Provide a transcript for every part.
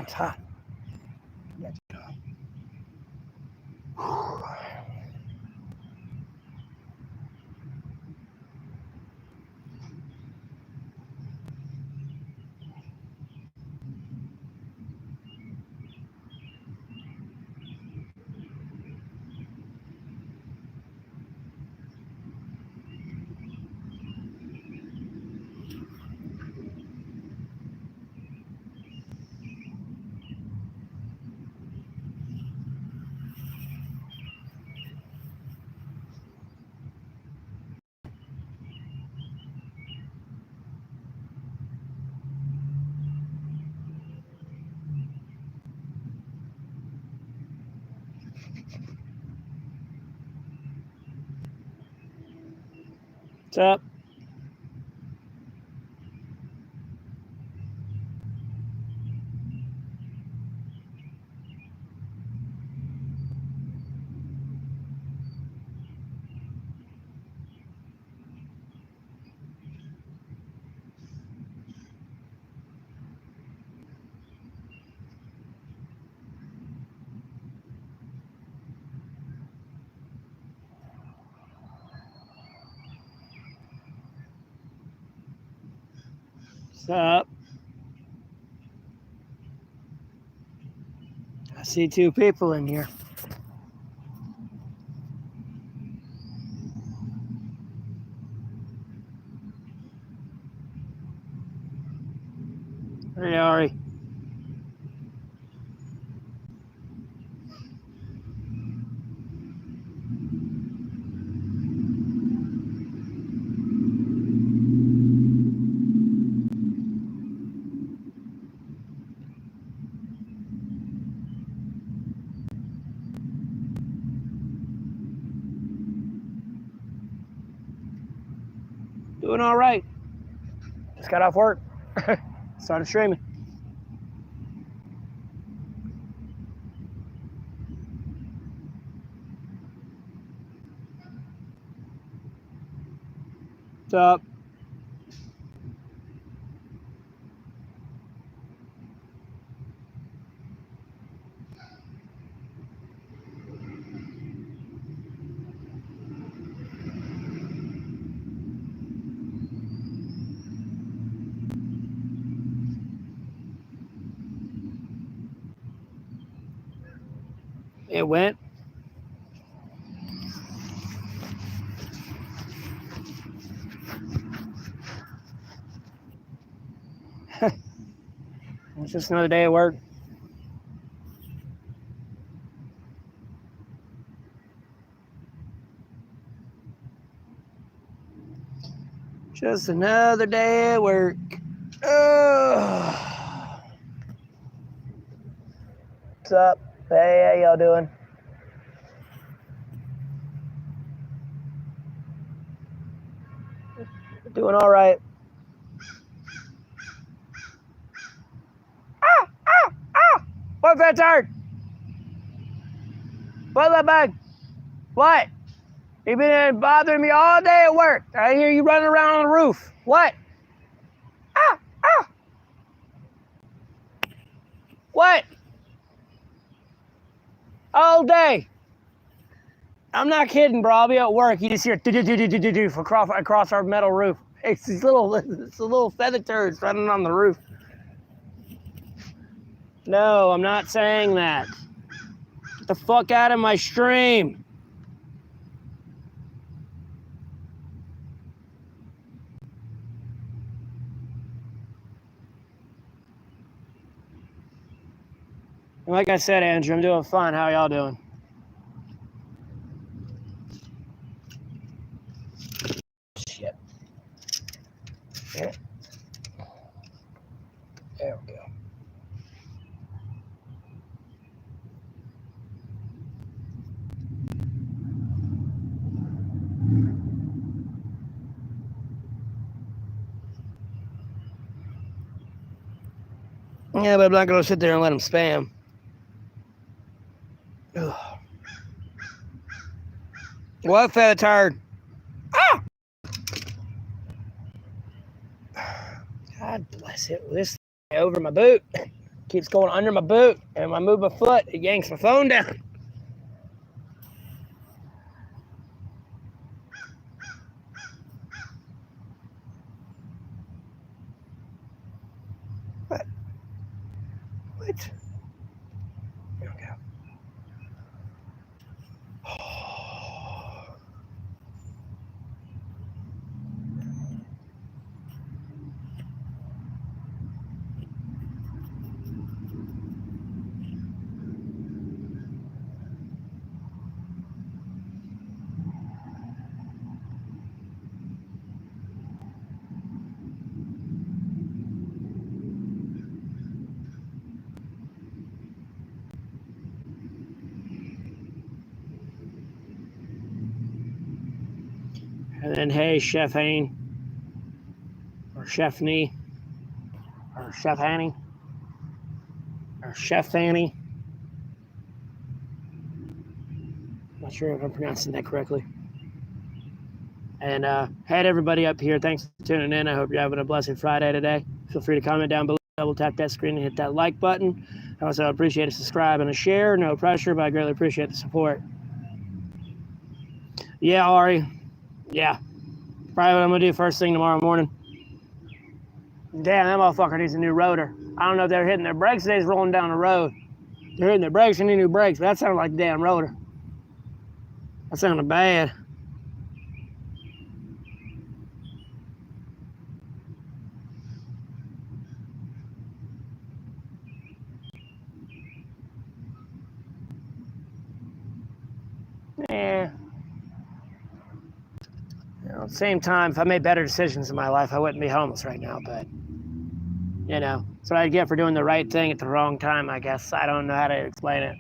It's hot. What's up? What's up? I see 2 people in here. Hey, Ari. Doing all right. Just got off work. Started streaming. What's up? It went. It's just another day at work. Just another day at work. What's up? Hey, how y'all doing? Doing all right. What's that turd? What's that bag? What? You've been bothering me all day at work. I hear you running around on the roof. What? What? All day. I'm not kidding, bro. I'll be at work. You just hear do across our metal roof. It's these little feather turds running on the roof. No, I'm not saying that. Get the fuck out of my stream. Like I said, Andrew, I'm doing fine. How y'all doing? Shit. Yeah. There we go. Yeah, but I'm not going to sit there and let him spam. Ugh. What, fat turd? Ah! God bless it. This over my boot. Keeps going under my boot, and when I move my foot, it yanks my phone down. What? What? Here we go. And then, hey, Chef Hane, or Chef Nee, or Chef Hanny, or Chef Fanny. Not sure if I'm pronouncing that correctly. And hey, everybody up here, thanks for tuning in. I hope you're having a blessed Friday today. Feel free to comment down below, double tap that screen and hit that like button. I also appreciate a subscribe and a share. No pressure, but I greatly appreciate the support. Yeah, Ari. Yeah. Probably what I'm going to do first thing tomorrow morning. Damn, that motherfucker needs a new rotor. I don't know if they're hitting their brakes today. He's rolling down the road. They're hitting their brakes and need new brakes. But that sounded like a damn rotor. That sounded bad. Yeah. You know, at the same time, if I made better decisions in my life, I wouldn't be homeless right now. But, you know, that's what I get for doing the right thing at the wrong time, I guess. I don't know how to explain it.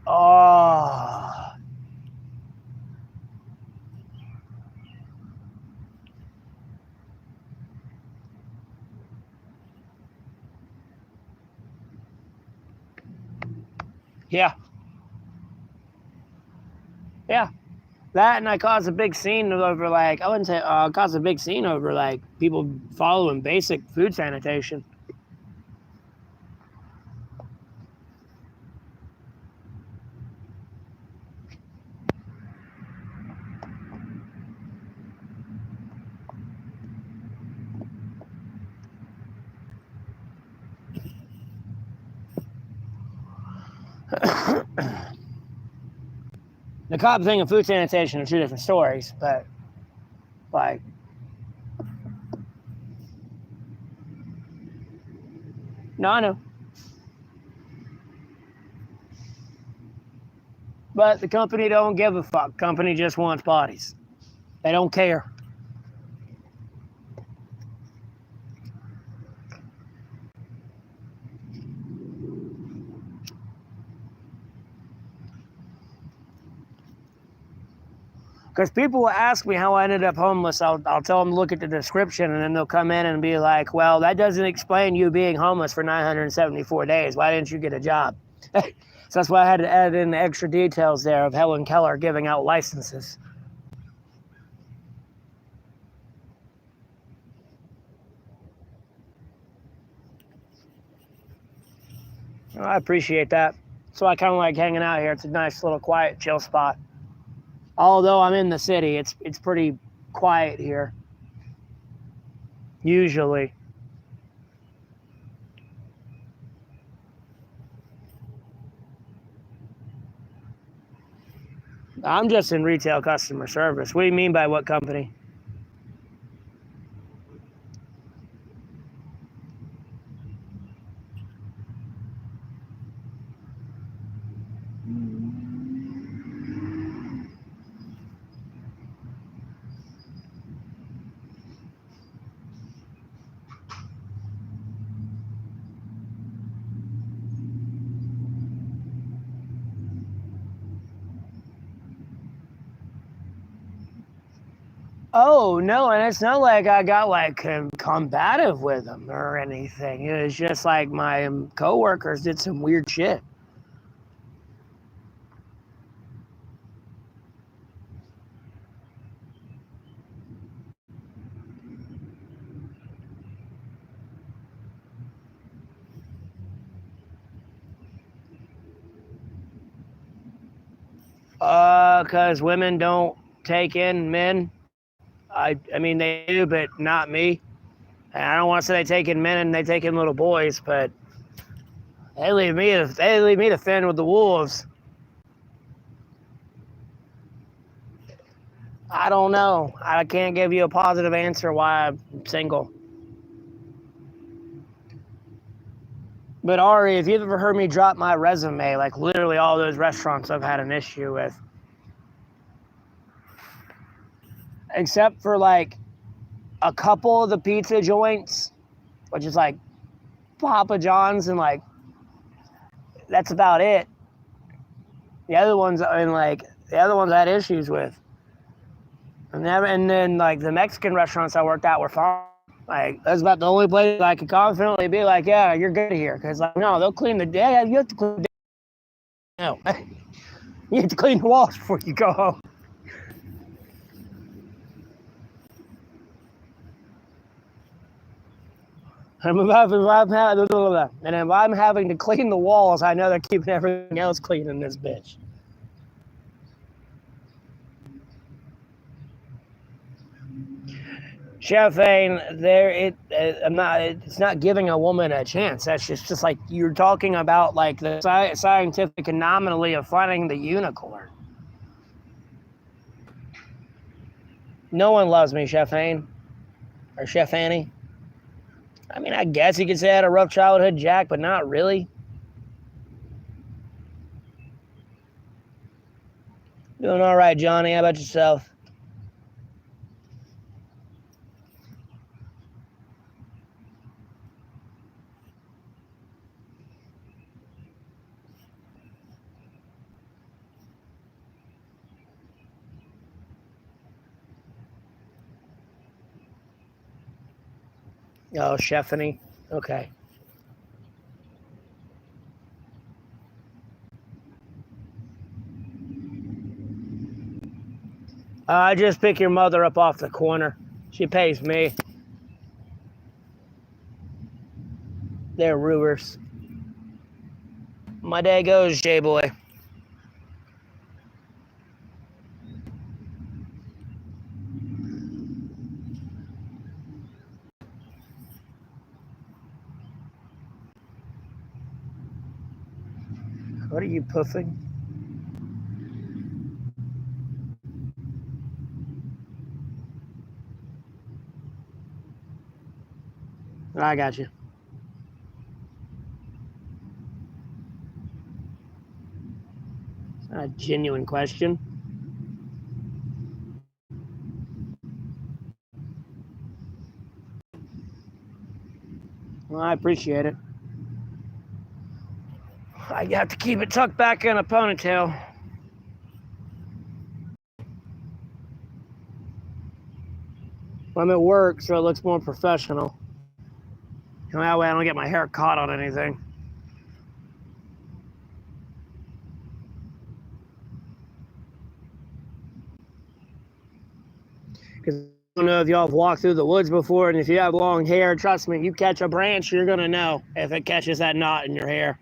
Oh. Yeah. Yeah. That, and I caused a big scene over, like, I wouldn't say, caused a big scene over, like, people following basic food sanitation. The cop thing and food sanitation are two different stories, but, like, no, I know. But the company don't give a fuck. Company just wants bodies. They don't care. Because people will ask me how I ended up homeless. I'll tell them to look at the description, and then they'll come in and be like, well, that doesn't explain you being homeless for 974 days. Why didn't you get a job? So that's why I had to add in the extra details there of Helen Keller giving out licenses. Well, I appreciate that. So I kind of like hanging out here. It's a nice little quiet, chill spot. Although I'm in the city, it's pretty quiet here. Usually. I'm just in retail customer service. What do you mean by what company? Oh no, and it's not like I got like combative with them or anything. It was just like my coworkers did some weird shit. Cause women don't take in men. I mean they do, but not me. And I don't want to say they take in men and they take in little boys, but they leave me to fend with the wolves. I don't know. I can't give you a positive answer why I'm single. But Ari, if you've ever heard me drop my resume, like literally all those restaurants I've had an issue with, except for like a couple of the pizza joints, which is like Papa John's, and like that's about it. The other ones, I had issues with, and then like the Mexican restaurants I worked at were fine. Like that's about the only place I could confidently be like, yeah, you're good here, because like no, they'll clean the day. You have to clean. No, you have to clean the walls before you go home. And if I'm having to clean the walls, I know they're keeping everything else clean in this bitch. Chef Ain, it's not giving a woman a chance. That's just like you're talking about like the scientific anomaly of finding the unicorn. No one loves me, Chef Ain. Or Chef Annie. I mean, I guess you could say I had a rough childhood, Jack, but not really. Doing all right, Johnny. How about yourself? Oh, Chef Annie. Okay. I just pick your mother up off the corner. She pays me. They're rulers. My day goes, J-boy. What are you puffing? I got you. It's not a genuine question. Well, I appreciate it. I have to keep it tucked back in a ponytail. I'm at work, so it looks more professional. And that way I don't get my hair caught on anything. Because I don't know if y'all have walked through the woods before, and if you have long hair, trust me, you catch a branch, you're going to know if it catches that knot in your hair.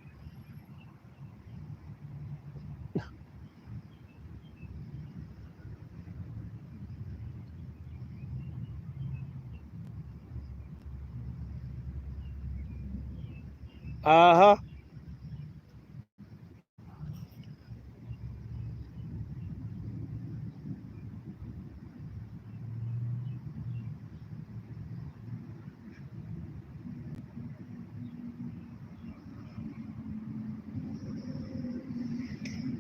Uh-huh.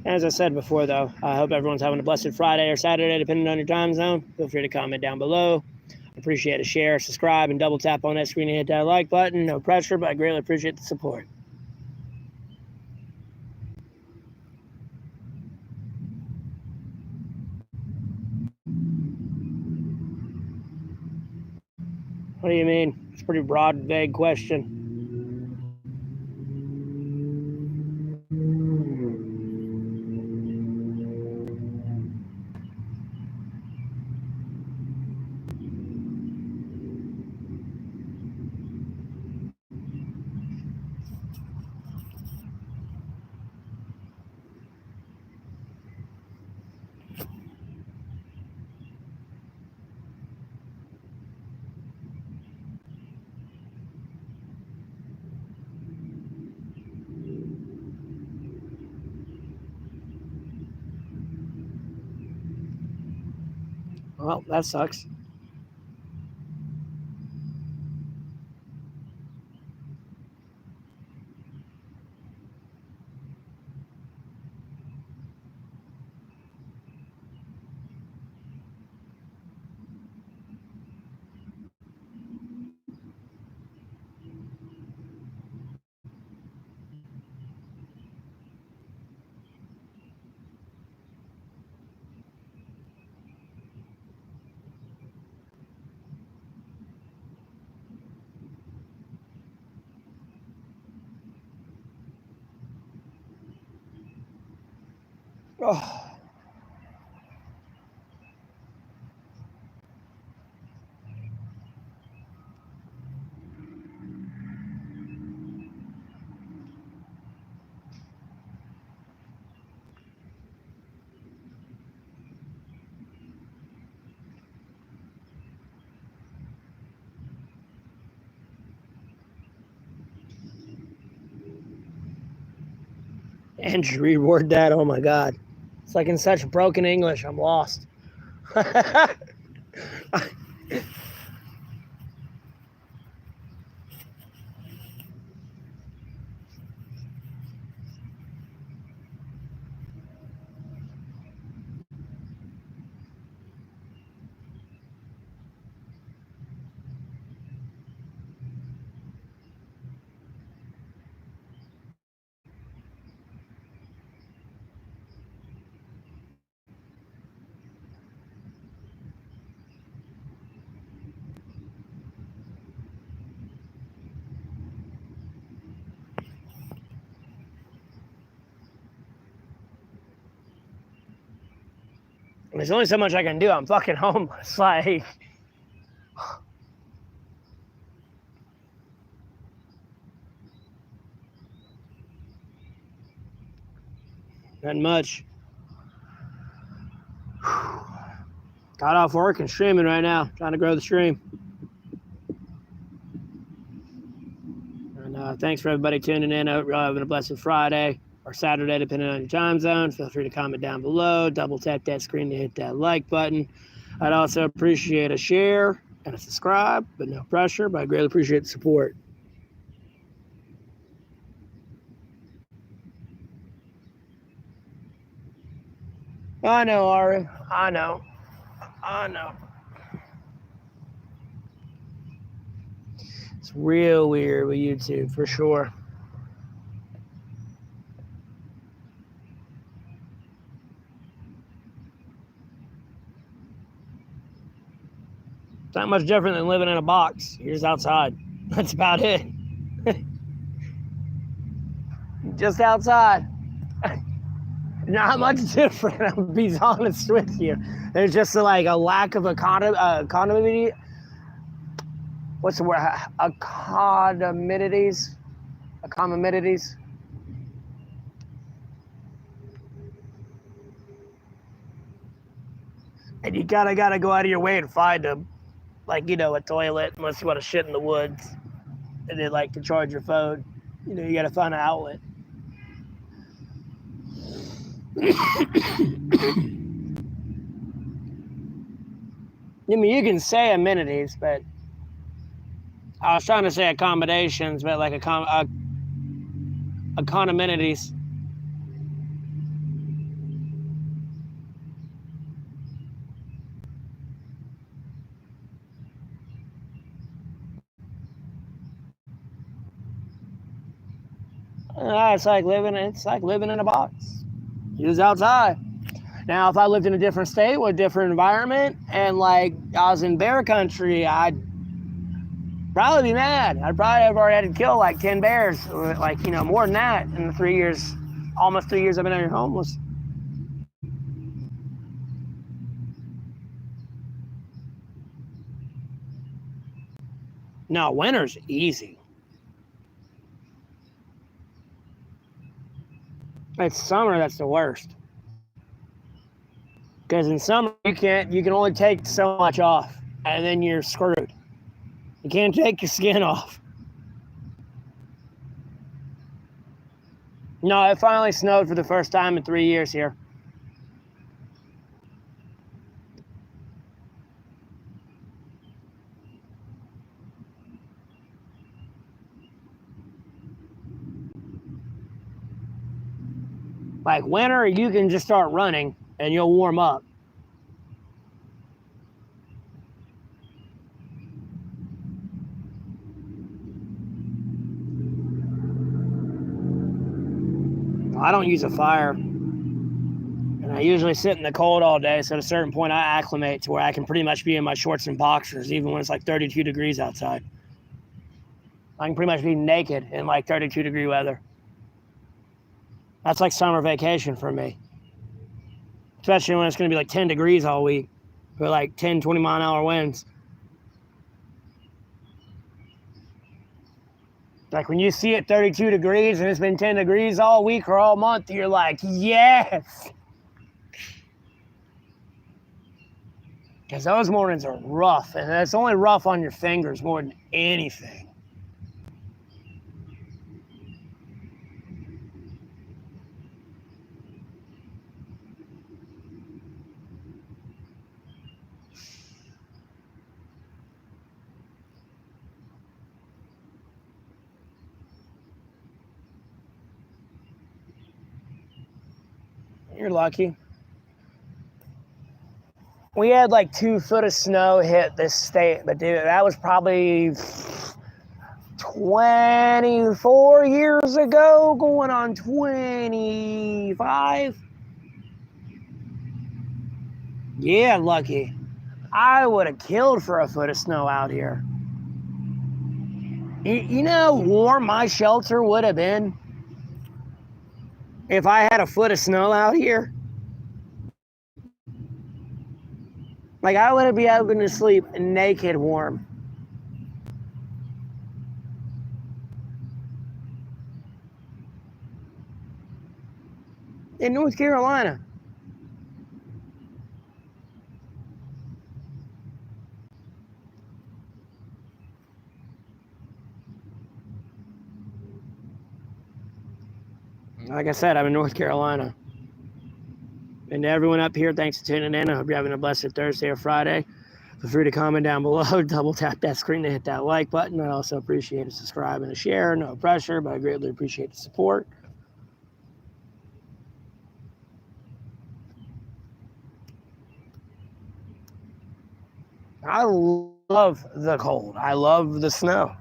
As I said before, though, I hope everyone's having a blessed Friday or Saturday, depending on your time zone. Feel free to comment down below. Appreciate a share, subscribe, and double tap on that screen and hit that like button. No pressure, but I greatly appreciate the support. What do you mean? It's a pretty broad, vague question. Well, that sucks. Oh. Andrew, reword that. Oh my God. It's like in such broken English, I'm lost. There's only so much I can do. I'm fucking homeless. Like, not much. Got off work and streaming right now, trying to grow the stream. And thanks for everybody tuning in. I hope you're all having a blessed Friday or Saturday, depending on your time zone. Feel free to comment down below. Double tap that screen to hit that like button. I'd also appreciate a share and a subscribe, but no pressure. But I greatly appreciate the support. I know, Ari. I know. It's real weird with YouTube, for sure. It's not much different than living in a box. You're just outside. That's about it. Just outside. Not much different, I'll be honest with you. There's just like a lack of economy. What's the word? Accommodations. And you gotta go out of your way and find them. Like, you know, a toilet, unless you want to shit in the woods. And then, like, to charge your phone. You know, you gotta find an outlet. I mean, you can say amenities, but I was trying to say accommodations, but like economenities. It's like living in a box. You're just outside. Now, if I lived in a different state with a different environment, and like I was in bear country, I'd Probably be mad. I'd probably have already had to kill like 10 bears, like, you know, more than that in the 3 years, almost 3 years I've been homeless. No, winter's easy. It's summer that's the worst. Because in summer you can only take so much off, and then you're screwed. You can't take your skin off. No, it finally snowed for the first time in 3 years here. Like winter, you can just start running and you'll warm up. I don't use a fire, and I usually sit in the cold all day, so at a certain point I acclimate to where I can pretty much be in my shorts and boxers even when it's like 32 degrees outside. I can pretty much be naked in like 32-degree weather. That's like summer vacation for me, especially when it's going to be like 10 degrees all week with like 10, 20-mile-an-hour winds. Like when you see it 32 degrees and it's been 10 degrees all week or all month, you're like, yes! Because those mornings are rough, and it's only rough on your fingers more than anything. You're lucky. We had like 2 foot of snow hit this state, but dude, that was probably 24 years ago, going on 25. Yeah, lucky. I would have killed for a foot of snow out here. You know how warm my shelter would have been if I had a foot of snow out here? Like, I would be able to sleep naked warm. In North Carolina. Like I said, I'm in North Carolina. And to everyone up here, thanks for tuning in. I hope you're having a blessed Thursday or Friday. Feel free to comment down below. Double tap that screen to hit that like button. I also appreciate a subscribe and a share. No pressure, but I greatly appreciate the support. I love the cold. I love the snow.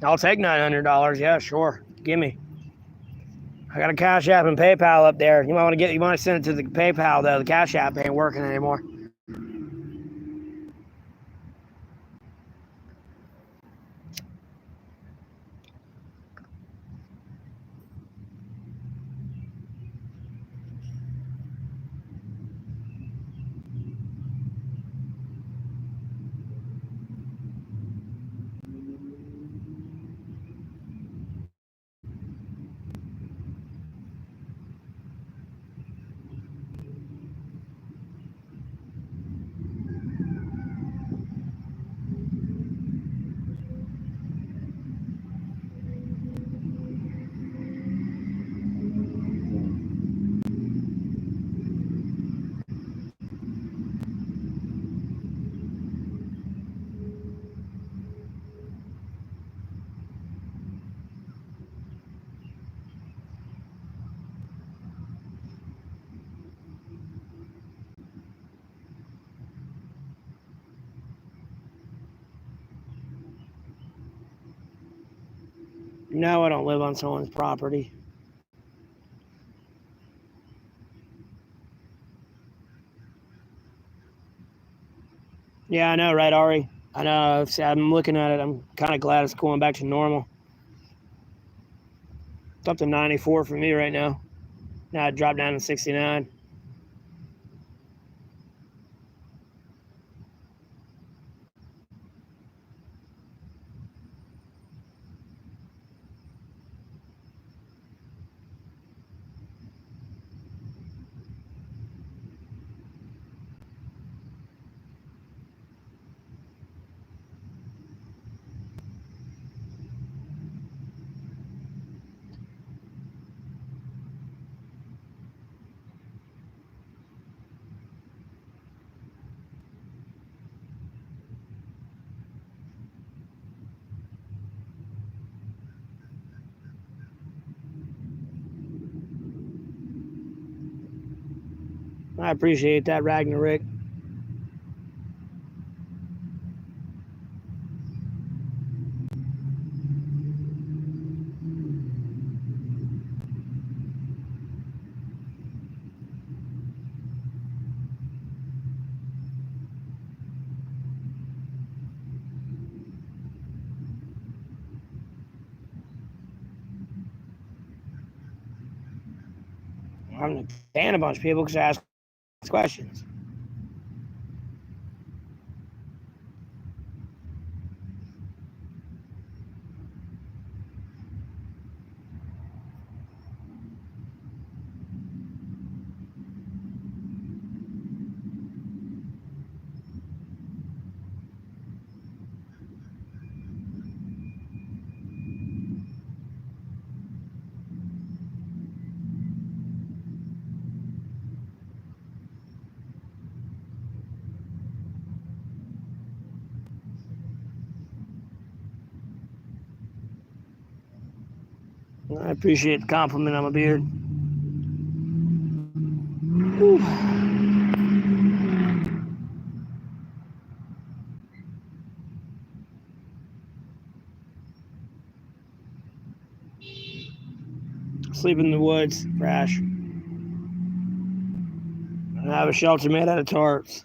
I'll take $900. Yeah, sure. Gimme. I got a Cash App and PayPal up there. You want to send it to the PayPal though. The Cash App ain't working anymore. No, I don't live on someone's property. Yeah, I know, right, Ari? I know. I'm looking at it. I'm kind of glad it's going back to normal. It's up to 94 for me right now. Now it dropped down to 69. I appreciate that, Ragnarok. I'm paying a bunch of people because I ask questions. I appreciate the compliment on my beard. Whew. Sleep in the woods, crash. I have a shelter made out of tarps.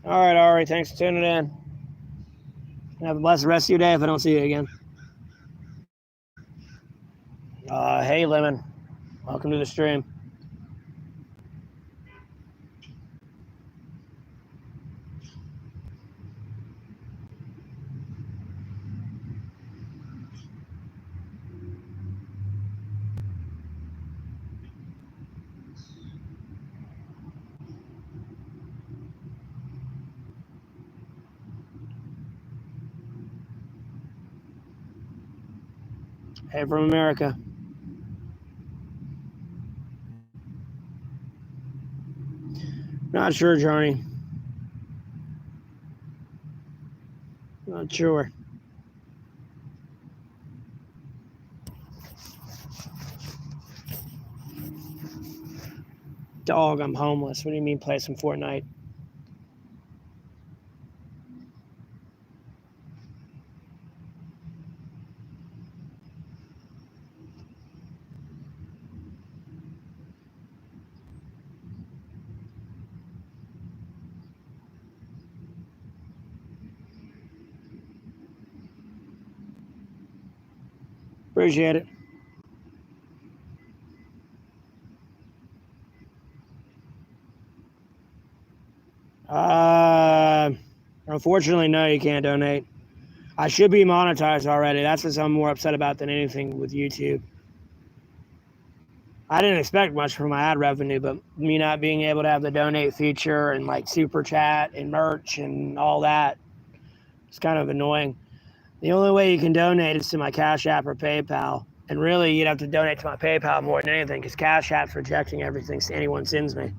All right, Ari, thanks for tuning in. Have a blessed rest of your day if I don't see you again. Hey, Lemon. Welcome to the stream. Hey, from America. Not sure, Johnny. Not sure. Dog, I'm homeless. What do you mean play some Fortnite? Appreciate it. Unfortunately, no, you can't donate. I should be monetized already. That's what I'm more upset about than anything with YouTube. I didn't expect much from my ad revenue, but me not being able to have the donate feature and like super chat and merch and all that, it's kind of annoying. The only way you can donate is to my Cash App or PayPal. And really, you'd have to donate to my PayPal more than anything because Cash App's rejecting everything anyone sends me.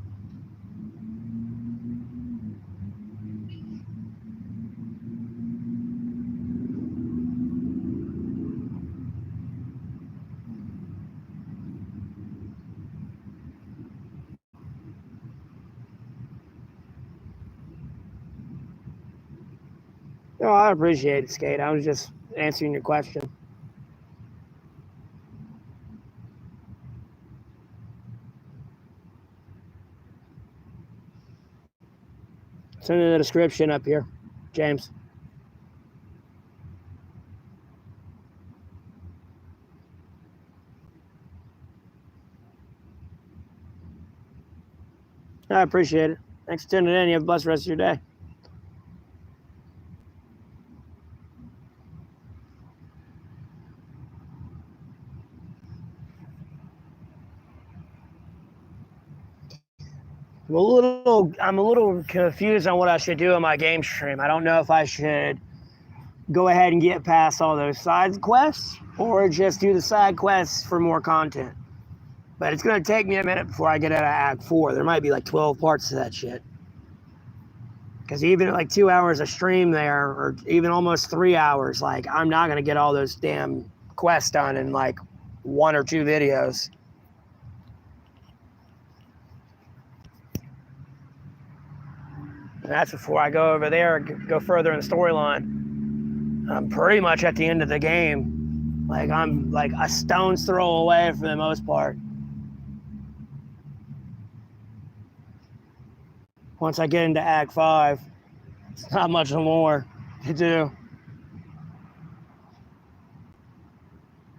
No, I appreciate it, Skate. I was just answering your question. It's in the description up here, James. I appreciate it. Thanks for tuning in. You have a blessed rest of your day. I'm a little confused on what I should do in my game stream. I don't know if I should go ahead and get past all those side quests or just do the side quests for more content. But it's going to take me a minute before I get out of Act 4. There might be like 12 parts to that shit. Because even at like 2 hours of stream there, or even almost 3 hours, like I'm not going to get all those damn quests done in like 1 or 2 videos. And that's before I go over there and go further in the storyline. I'm pretty much at the end of the game. Like I'm like a stone's throw away for the most part. Once I get into Act 5, it's not much more to do.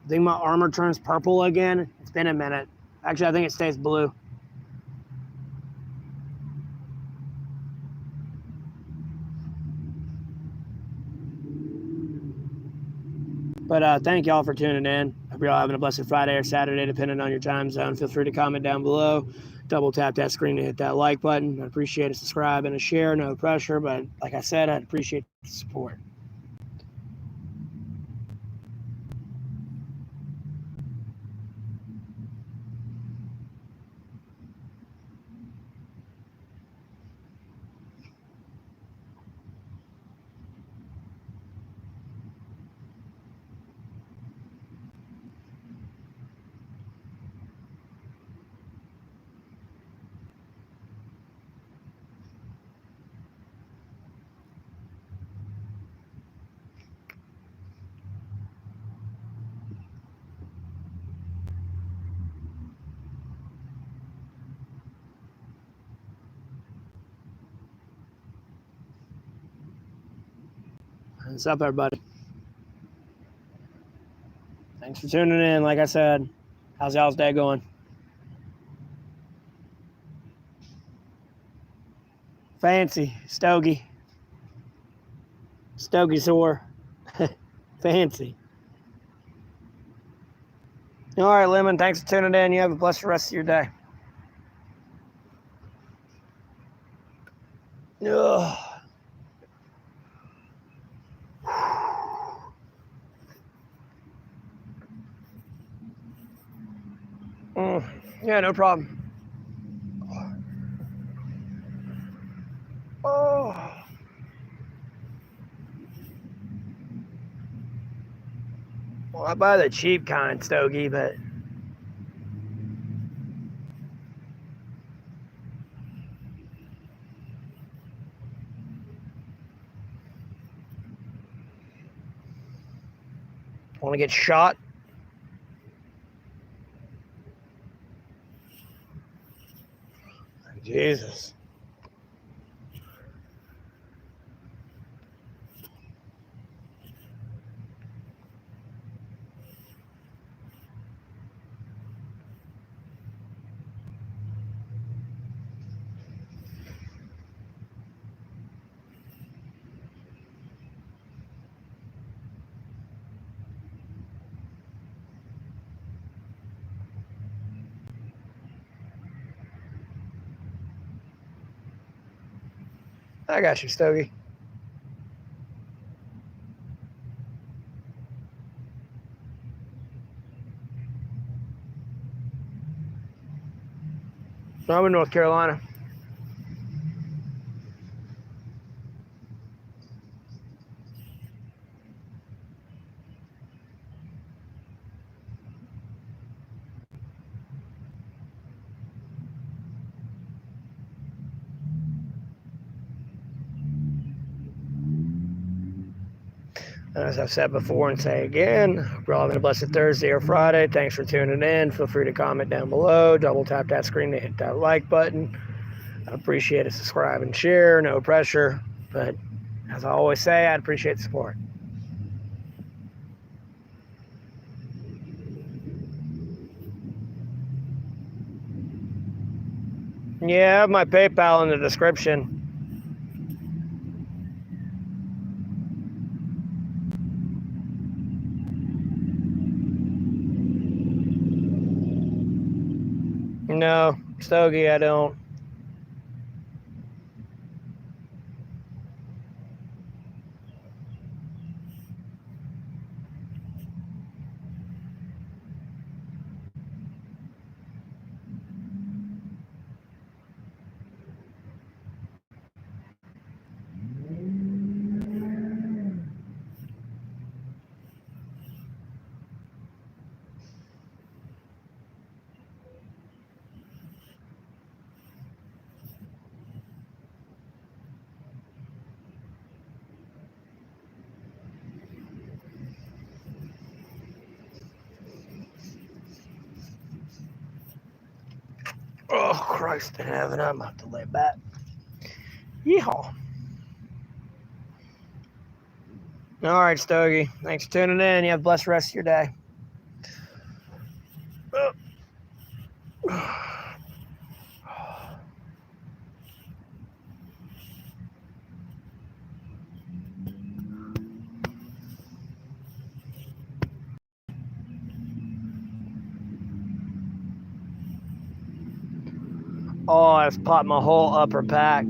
I think my armor turns purple again. It's been a minute. Actually, I think it stays blue. But thank y'all for tuning in. Hope you're all having a blessed Friday or Saturday, depending on your time zone. Feel free to comment down below. Double tap that screen to hit that like button. I'd appreciate a subscribe and a share. No pressure, but like I said, I'd appreciate the support. What's up, everybody? Thanks for tuning in. Like I said, how's y'all's day going? Fancy. Stogie. Stogie sore. Fancy. All right, Lemon. Thanks for tuning in. You have a blessed rest of your day. Ugh. Yeah, no problem. Oh. Well, I buy the cheap kind, Stogie, but want to get shot? Jesus. I got you, Stogie. I'm in North Carolina. And as I've said before and say again, hope you're all having a blessed Thursday or Friday. Thanks for tuning in. Feel free to comment down below. Double tap that screen to hit that like button. I appreciate it. Subscribe and share. No pressure. But as I always say, I'd appreciate the support. Yeah, I have my PayPal in the description. No, Stogie, I don't. Oh, Christ in heaven, I'm about to lay back. Yeehaw. All right, Stogie. Thanks for tuning in. You have a blessed rest of your day. Oh, I've popped my whole upper back.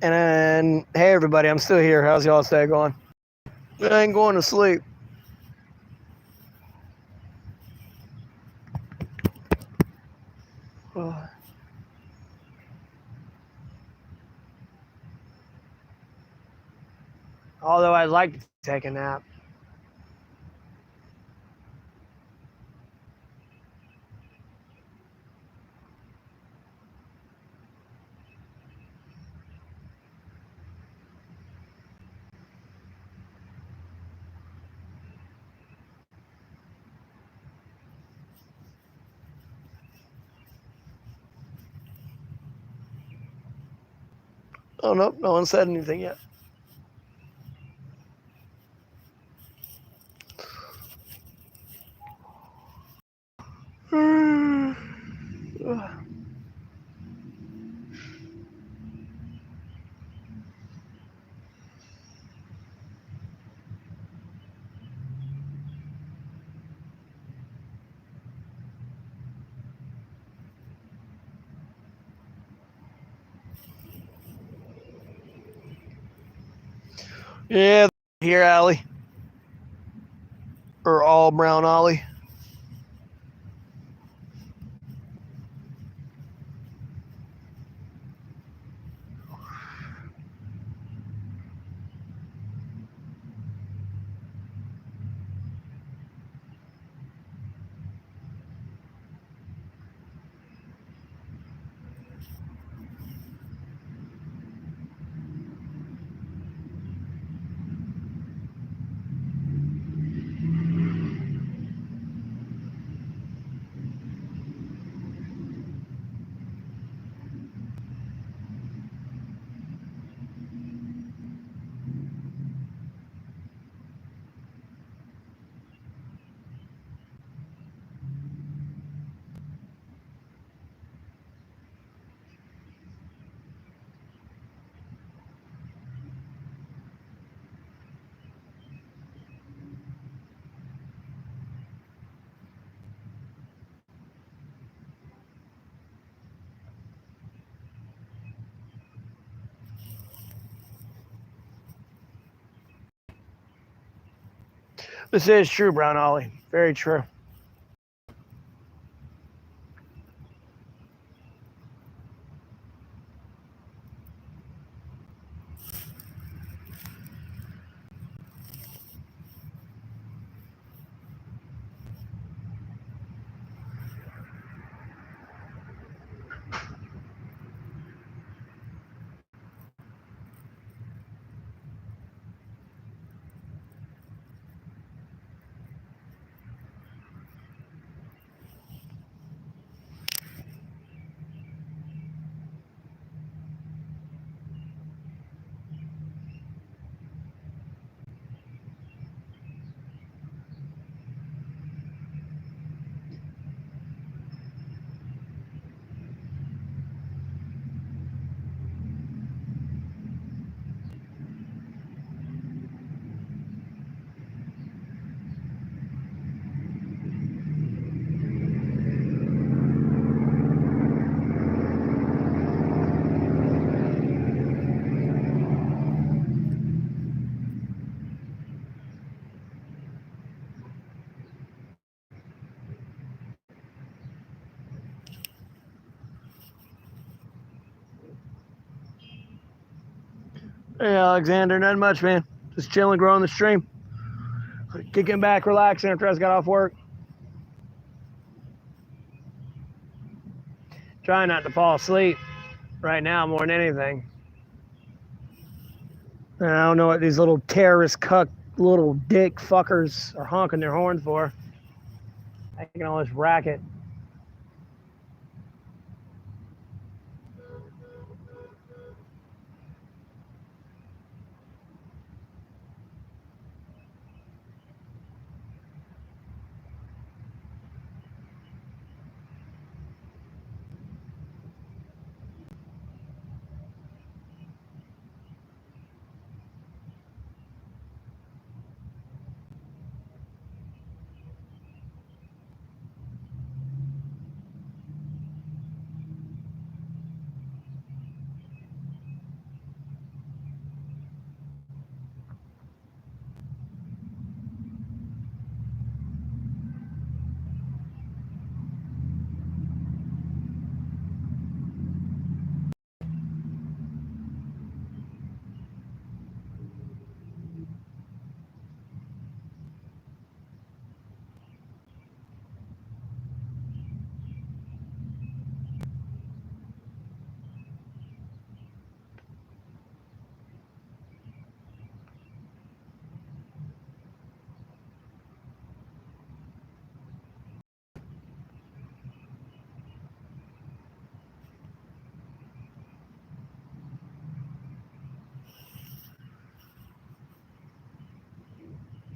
And then, hey everybody, I'm still here. How's y'all's day going? I ain't going to sleep. Although I'd like to take a nap. Oh, nope, no one said anything yet. Yeah, here, Allie. Or all brown Ollie. This is true, brown Ollie. Very true. Hey, Alexander, not much, man. Just chilling, growing the stream. Kicking back, relaxing after I just got off work. Trying not to fall asleep right now more than anything. And I don't know what these little terrorist cuck little dick fuckers are honking their horn for. Making all this racket.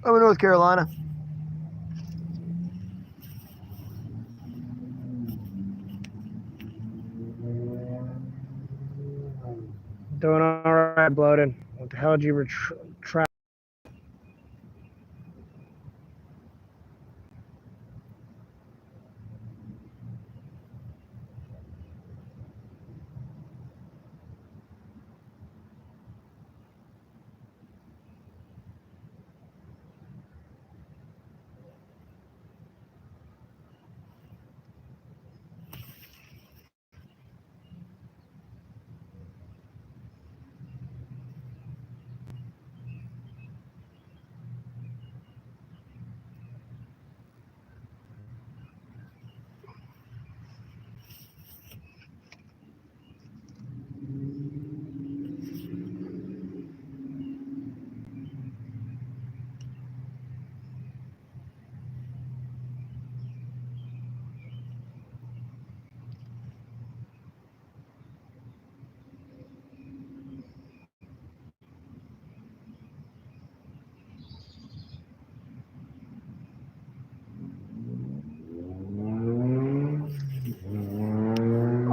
I'm in North Carolina. Doing all right, bloated. What the hell did you try?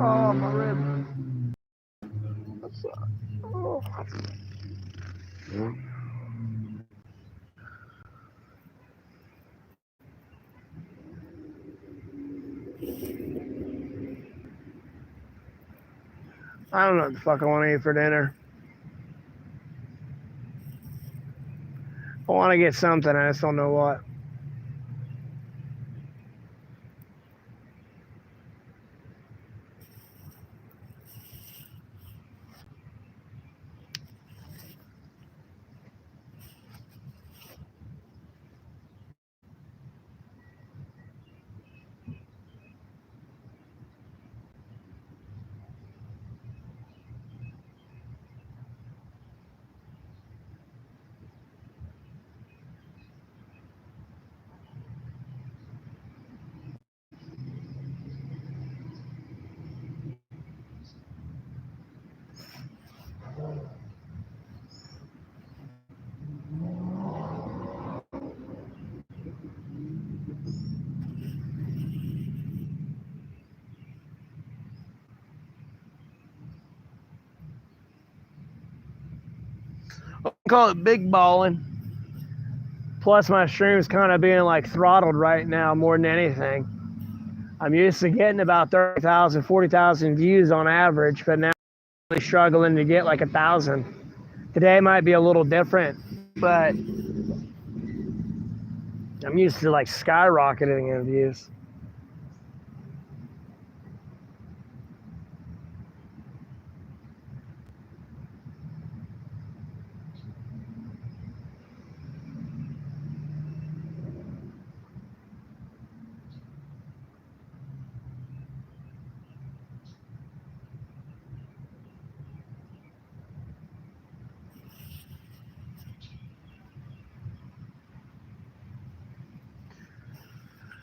Oh, my rib. Oh. I don't know what the fuck I want to eat for dinner. I want to get something, I just don't know what. I call it big balling. Plus, my stream's kind of being like throttled right now more than anything. I'm used to getting about 30,000, 40,000 views on average, but now I'm really struggling to get like 1,000. Today might be a little different, but I'm used to like skyrocketing in views.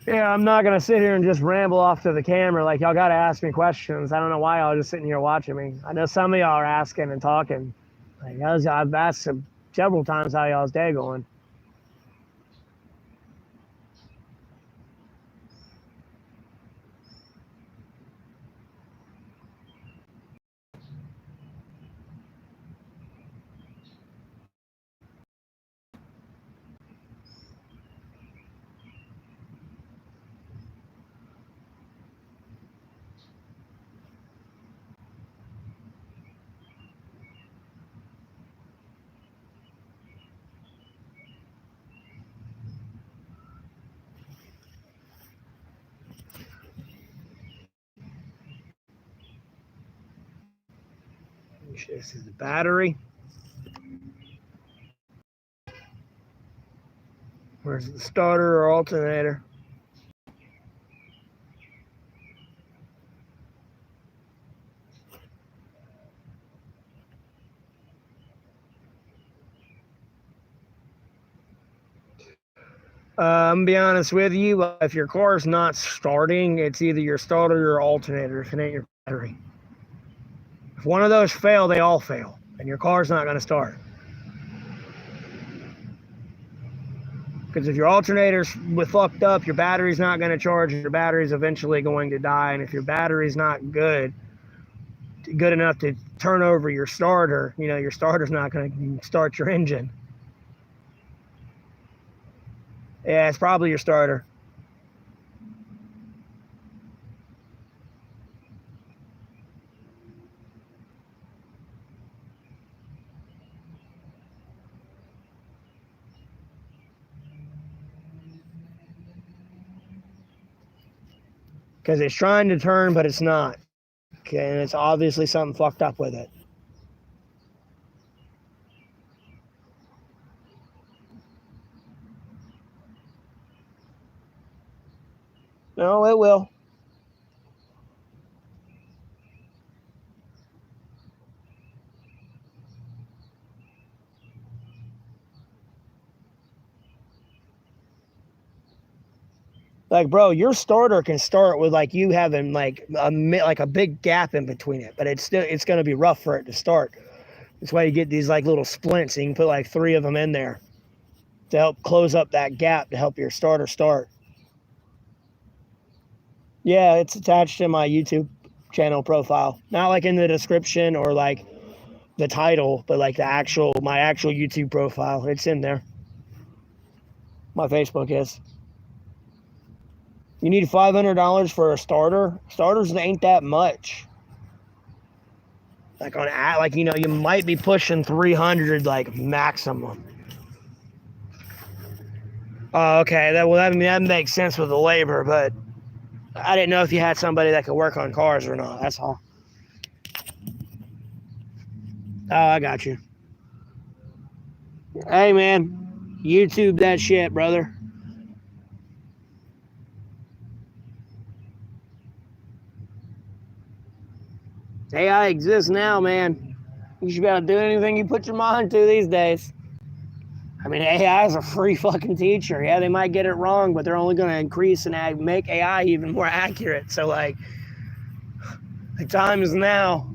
Yeah, I'm not gonna sit here and just ramble off to the camera. Like, y'all gotta ask me questions. I don't know why y'all just sitting here watching me. I know some of y'all are asking and talking. Like, I've asked them several times how y'all's day going. This is the battery. Where's the starter or alternator? I'm gonna be honest with you. If your car's not starting, it's either your starter or your alternator. If it ain't your battery. If one of those fail, they all fail, and your car's not gonna start. Because if your alternator's fucked up, your battery's not going to charge, and your battery's eventually going to die. And if your battery's not good enough to turn over your starter, your starter's not going to start your engine. Yeah, it's probably your starter. Because it's trying to turn, but it's not. Okay, and it's obviously something fucked up with it. No, it will. Like, bro, your starter can start with like you having like a big gap in between it, but it's gonna be rough for it to start. That's why you get these like little splints, and you can put like 3 of them in there to help close up that gap to help your starter start. Yeah, it's attached to my YouTube channel profile. Not like in the description or like the title, but like my actual YouTube profile. It's in there. My Facebook is. You need $500 for a starter. Starters ain't that much. Like you might be pushing 300 like maximum. Oh, okay. That makes sense with the labor, but I didn't know if you had somebody that could work on cars or not. That's all. Oh, I got you. Hey, man. YouTube that shit, brother. AI exists now, man. You should be able to do anything you put your mind to these days. I mean, AI is a free fucking teacher. Yeah, they might get it wrong, but they're only going to increase and make AI even more accurate. So, like, the time is now.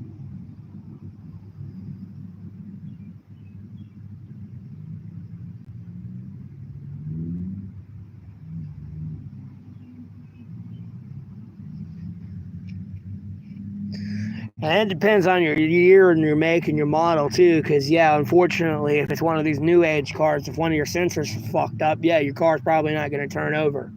And it depends on your year and your make and your model too, because yeah, unfortunately, if it's one of these new age cars, if one of your sensors is fucked up, yeah, your car's probably not going to turn over.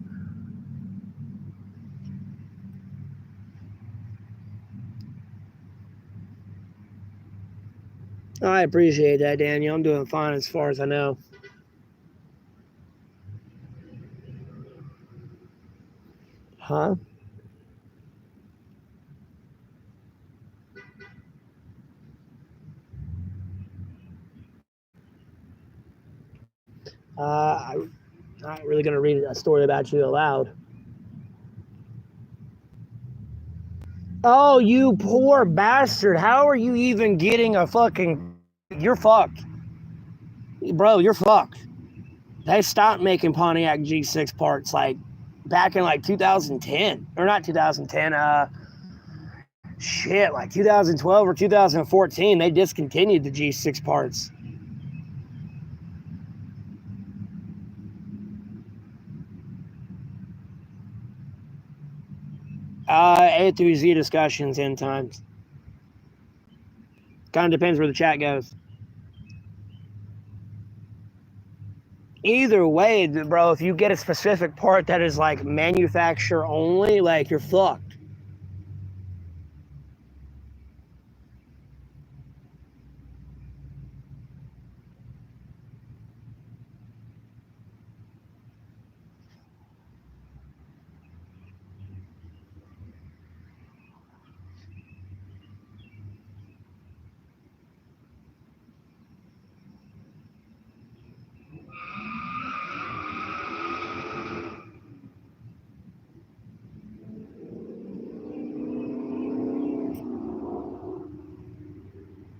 I appreciate that, Daniel. I'm doing fine as far as I know. Huh? I'm not really going to read a story about you aloud. Oh, you poor bastard. How are you even getting a fucking... You're fucked. Bro, you're fucked. They stopped making Pontiac G6 parts like back in like 2010, or not 2010, like 2012 or 2014, they discontinued the G6 parts. A through Z discussions end times. Kind of depends where the chat goes. Either way, bro, if you get a specific part that is like manufacturer only, like you're fucked.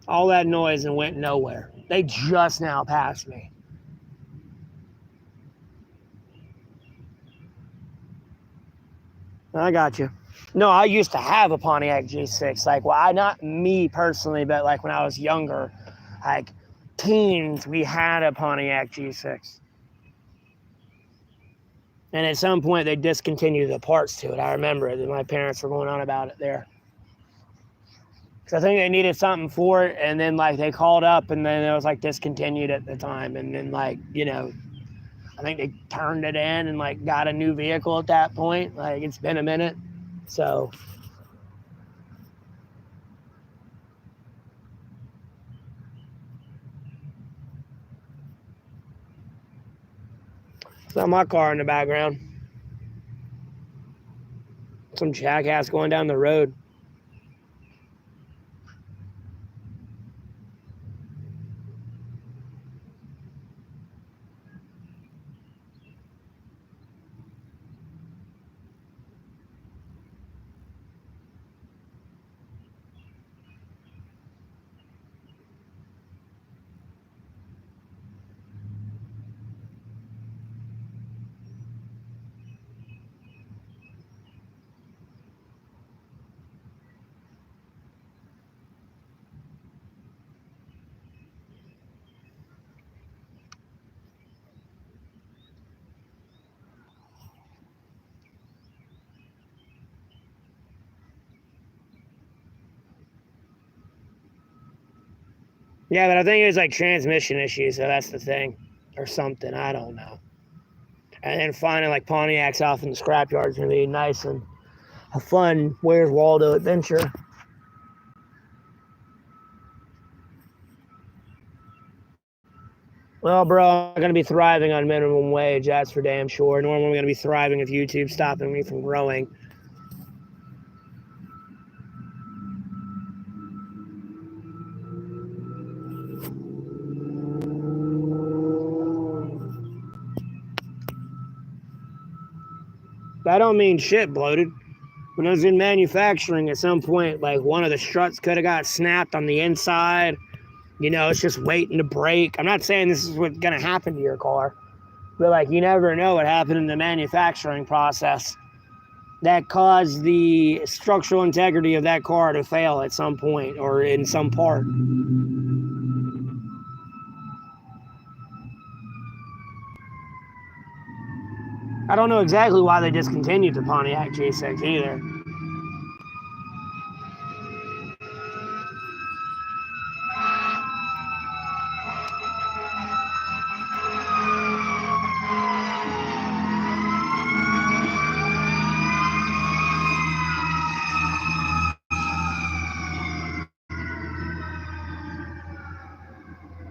All that noise and went nowhere. They just now passed me. I got you. No, I used to have a Pontiac G6. Like, well, not me personally, but like when I was younger, like teens, we had a Pontiac G6. And at some point, they discontinued the parts to it. I remember it. My parents were going on about it there. Because I think they needed something for it, and then like they called up, and then it was like discontinued at the time, and then like, you know, I think they turned it in and like got a new vehicle at that point. Like, it's been a minute, so. It's not my car in the background. Some jackass going down the road. Yeah, but I think it was like transmission issues, so that's the thing. Or something, I don't know. And then finding like Pontiacs off in the scrapyard is going to be nice and a fun Where's Waldo adventure. Well, bro, I'm going to be thriving on minimum wage, that's for damn sure. Normally I'm going to be thriving if YouTube's stopping me from growing. I don't mean shit, bloated. When I was in manufacturing, at some point, like one of the struts could have got snapped on the inside. You know, it's just waiting to break. I'm not saying this is what's going to happen to your car, but like you never know what happened in the manufacturing process that caused the structural integrity of that car to fail at some point or in some part. I don't know exactly why they discontinued the Pontiac G6 either.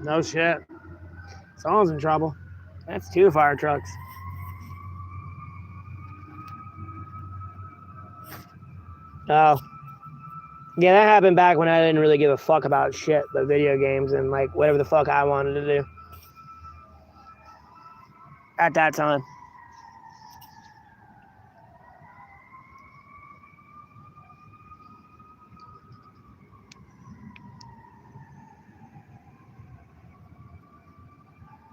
No shit. Someone's in trouble. That's 2 fire trucks. Oh. Yeah, that happened back when I didn't really give a fuck about shit but video games and like whatever the fuck I wanted to do. At that time.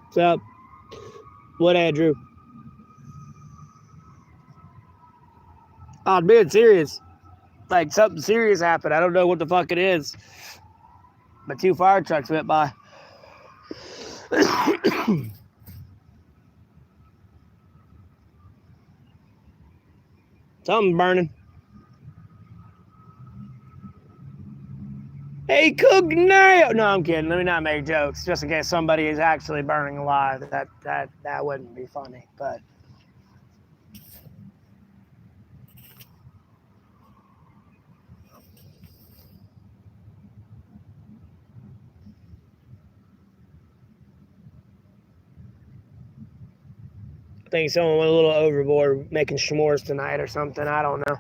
What's up? What, Andrew? I'm being serious. Like something serious happened. I don't know what the fuck it is. But 2 fire trucks went by. Something burning. Hey, cook now! No, I'm kidding. Let me not make jokes, just in case somebody is actually burning alive. That wouldn't be funny, but. I think someone went a little overboard making s'mores tonight or something. I don't know.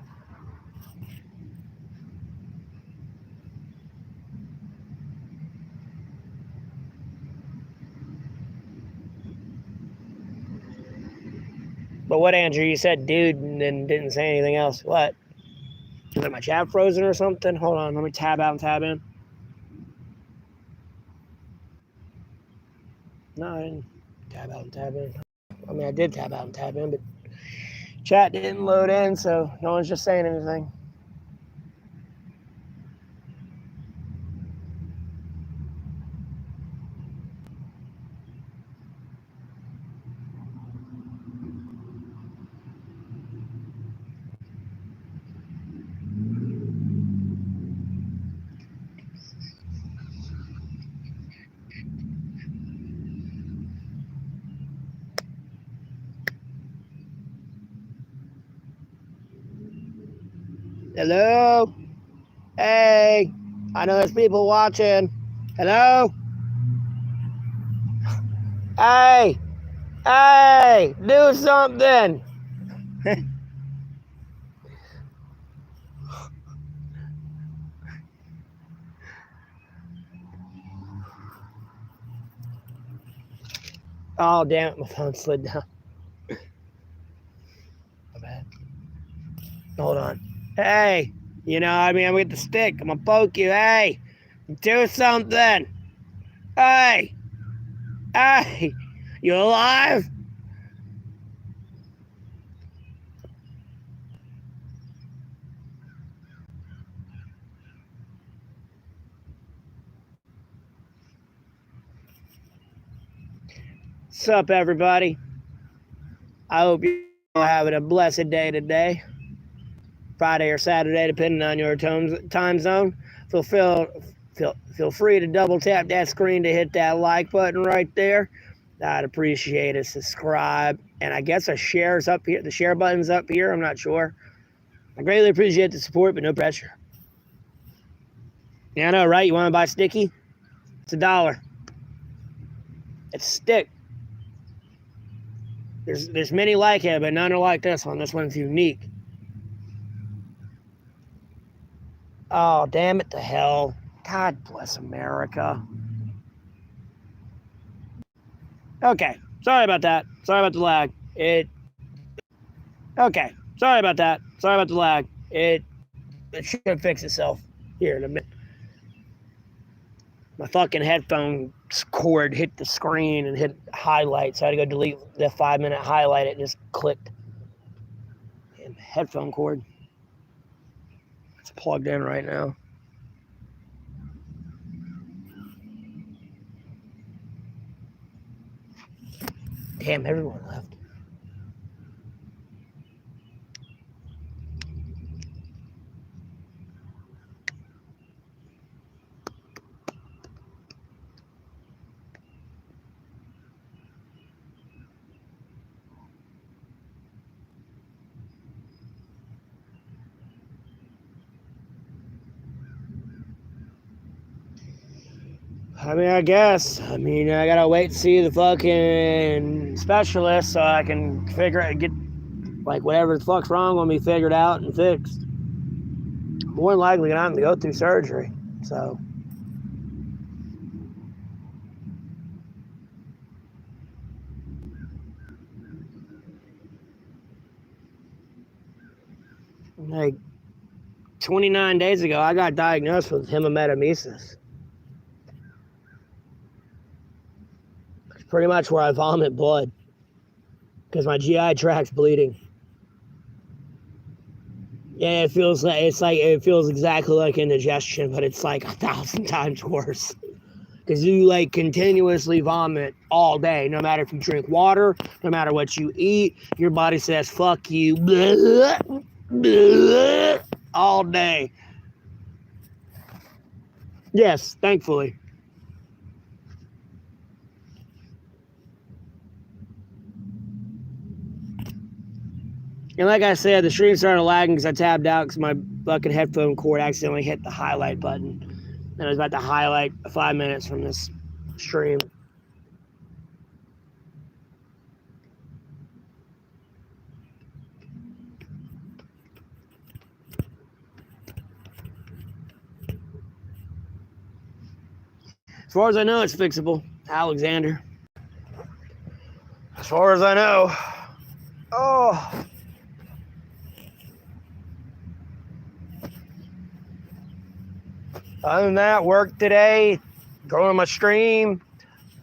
But what, Andrew? You said dude and then didn't say anything else. What? Is my chat frozen or something? Hold on. Let me tab out and tab in. No, I didn't tab out and tab in. I mean, I did tab out and tab in, but chat didn't load in, so no one's just saying anything. Hello? Hey, I know there's people watching. Hello? Hey, hey, do something. Oh, damn it, my phone slid down. My bad. Hold on. Hey, you know, I mean, I'm with the stick. I'm gonna poke you. Hey, do something. Hey, hey, you alive? What's up, everybody? I hope you're having a blessed day today. Friday or Saturday, depending on your time zone. Feel free to double tap that screen to hit that like button right there. I'd appreciate a subscribe. And I guess a share's up here. The share button's up here. I'm not sure. I greatly appreciate the support, but no pressure. Yeah, I know, right? You want to buy sticky? It's $1. It's a stick. There's many like it, but none are like this one. This one's unique. Oh, damn it to hell. God bless America. Okay. Sorry about that. Sorry about the lag. Okay. Sorry about that. Sorry about the lag. It should fix itself here in a minute. My fucking headphone cord hit the screen and hit highlight, so I had to go delete the 5-minute highlight. It just clicked. Damn headphone cord. It's plugged in right now. Damn, everyone left. I mean, I guess. I mean, I gotta wait to see the fucking specialist so I can get, like, whatever the fuck's wrong with me figured out and fixed. More than likely gonna have to go through surgery, so. Like, 29 days ago, I got diagnosed with hematomesis. It's pretty much where I vomit blood because my GI tract's bleeding. Yeah, it feels exactly like indigestion, but it's like 1,000 times worse. Because you like continuously vomit all day, no matter if you drink water, no matter what you eat, your body says fuck you blah, blah, all day. Yes, thankfully. And like I said, the stream started lagging because I tabbed out because my fucking headphone cord accidentally hit the highlight button. And I was about to highlight 5 minutes from this stream. As far as I know, it's fixable, Alexander. As far as I know. Oh. Other than that, work today, going on my stream,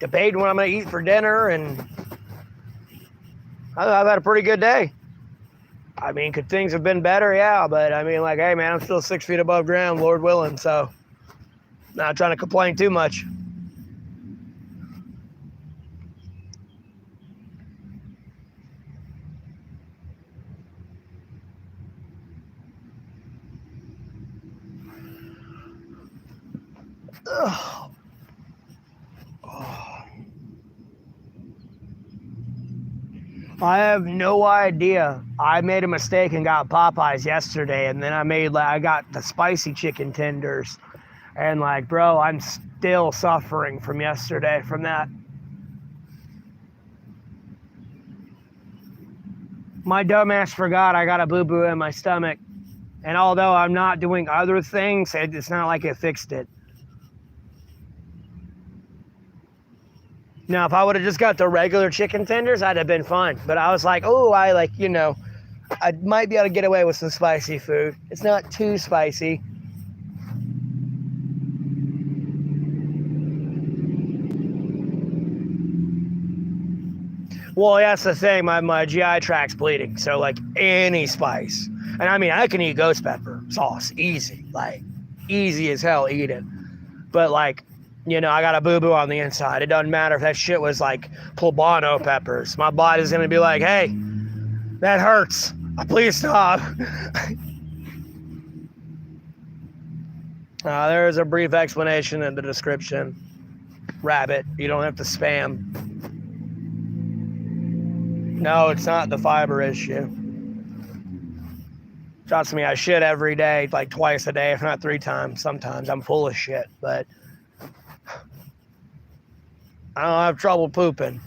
debating what I'm going to eat for dinner, and I've had a pretty good day. I mean, could things have been better? Yeah, but I mean, like, hey, man, I'm still 6 feet above ground, Lord willing, so not trying to complain too much. Ugh. Oh. I have no idea. I made a mistake and got Popeyes yesterday, and then I got the spicy chicken tenders, and like, bro, I'm still suffering from yesterday from that. My dumbass forgot I got a boo-boo in my stomach, and although I'm not doing other things, it's not like it fixed it. Now, if I would have just got the regular chicken tenders, I'd have been fine. But I was like, oh, I might be able to get away with some spicy food. It's not too spicy. Well, that's the thing. My GI tract's bleeding. So, like, any spice. And I mean, I can eat ghost pepper sauce. Easy. Like, easy as hell, eat it. But, like, I got a boo-boo on the inside. It doesn't matter if that shit was, like, poblano peppers. My body's going to be like, hey, that hurts. Please stop. There is a brief explanation in the description. Rabbit, you don't have to spam. No, it's not the fiber issue. Trust me, I shit every day, like twice a day, if not 3 times. Sometimes I'm full of shit, but I don't have trouble pooping.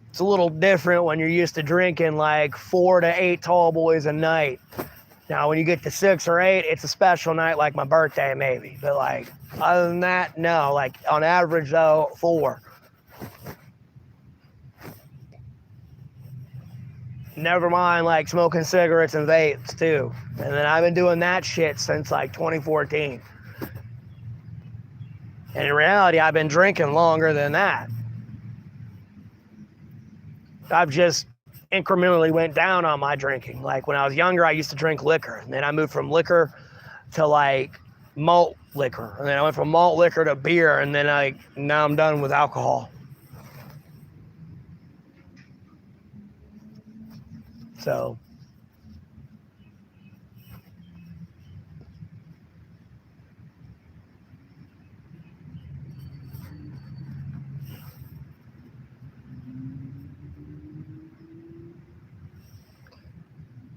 It's a little different when you're used to drinking like 4 to 8 tall boys a night. Now, when you get to 6 or 8, it's a special night, like my birthday maybe. But like, other than that, no. Like on average though, 4. Never mind like smoking cigarettes and vapes too. And then I've been doing that shit since like 2014. And in reality, I've been drinking longer than that. I've just incrementally went down on my drinking. Like when I was younger, I used to drink liquor. And then I moved from liquor to like malt liquor. And then I went from malt liquor to beer. And then now I'm done with alcohol. So.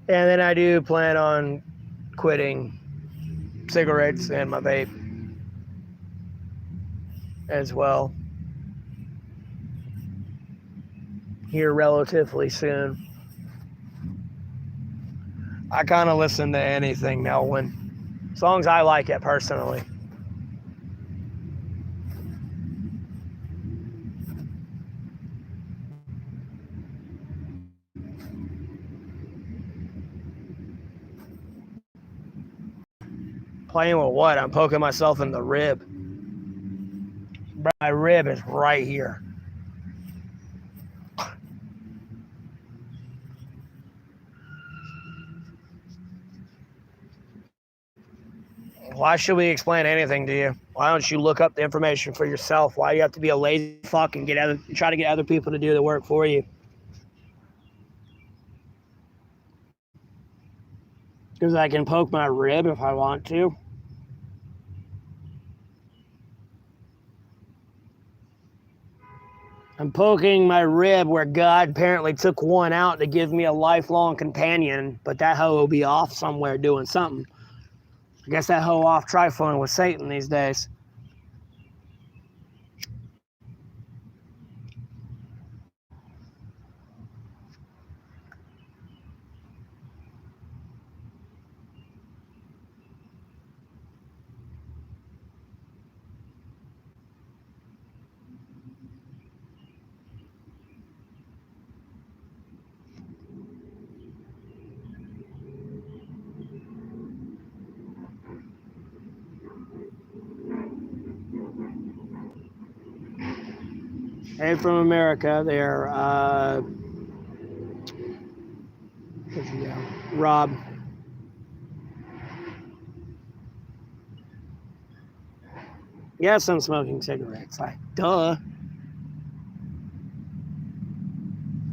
And then I do plan on quitting cigarettes and my vape as well here relatively soon. I kind of listen to anything now, as long as I like it personally. Playing with what? I'm poking myself in the rib. My rib is right here. Why should we explain anything to you? Why don't you look up the information for yourself? Why do you have to be a lazy fuck and try to get other people to do the work for you? Because I can poke my rib if I want to. I'm poking my rib where God apparently took one out to give me a lifelong companion, but that hoe will be off somewhere doing something. I guess that hoe off trifling with Satan these days. Hey, from America, they're Rob. Yes, I'm smoking cigarettes. Like, duh.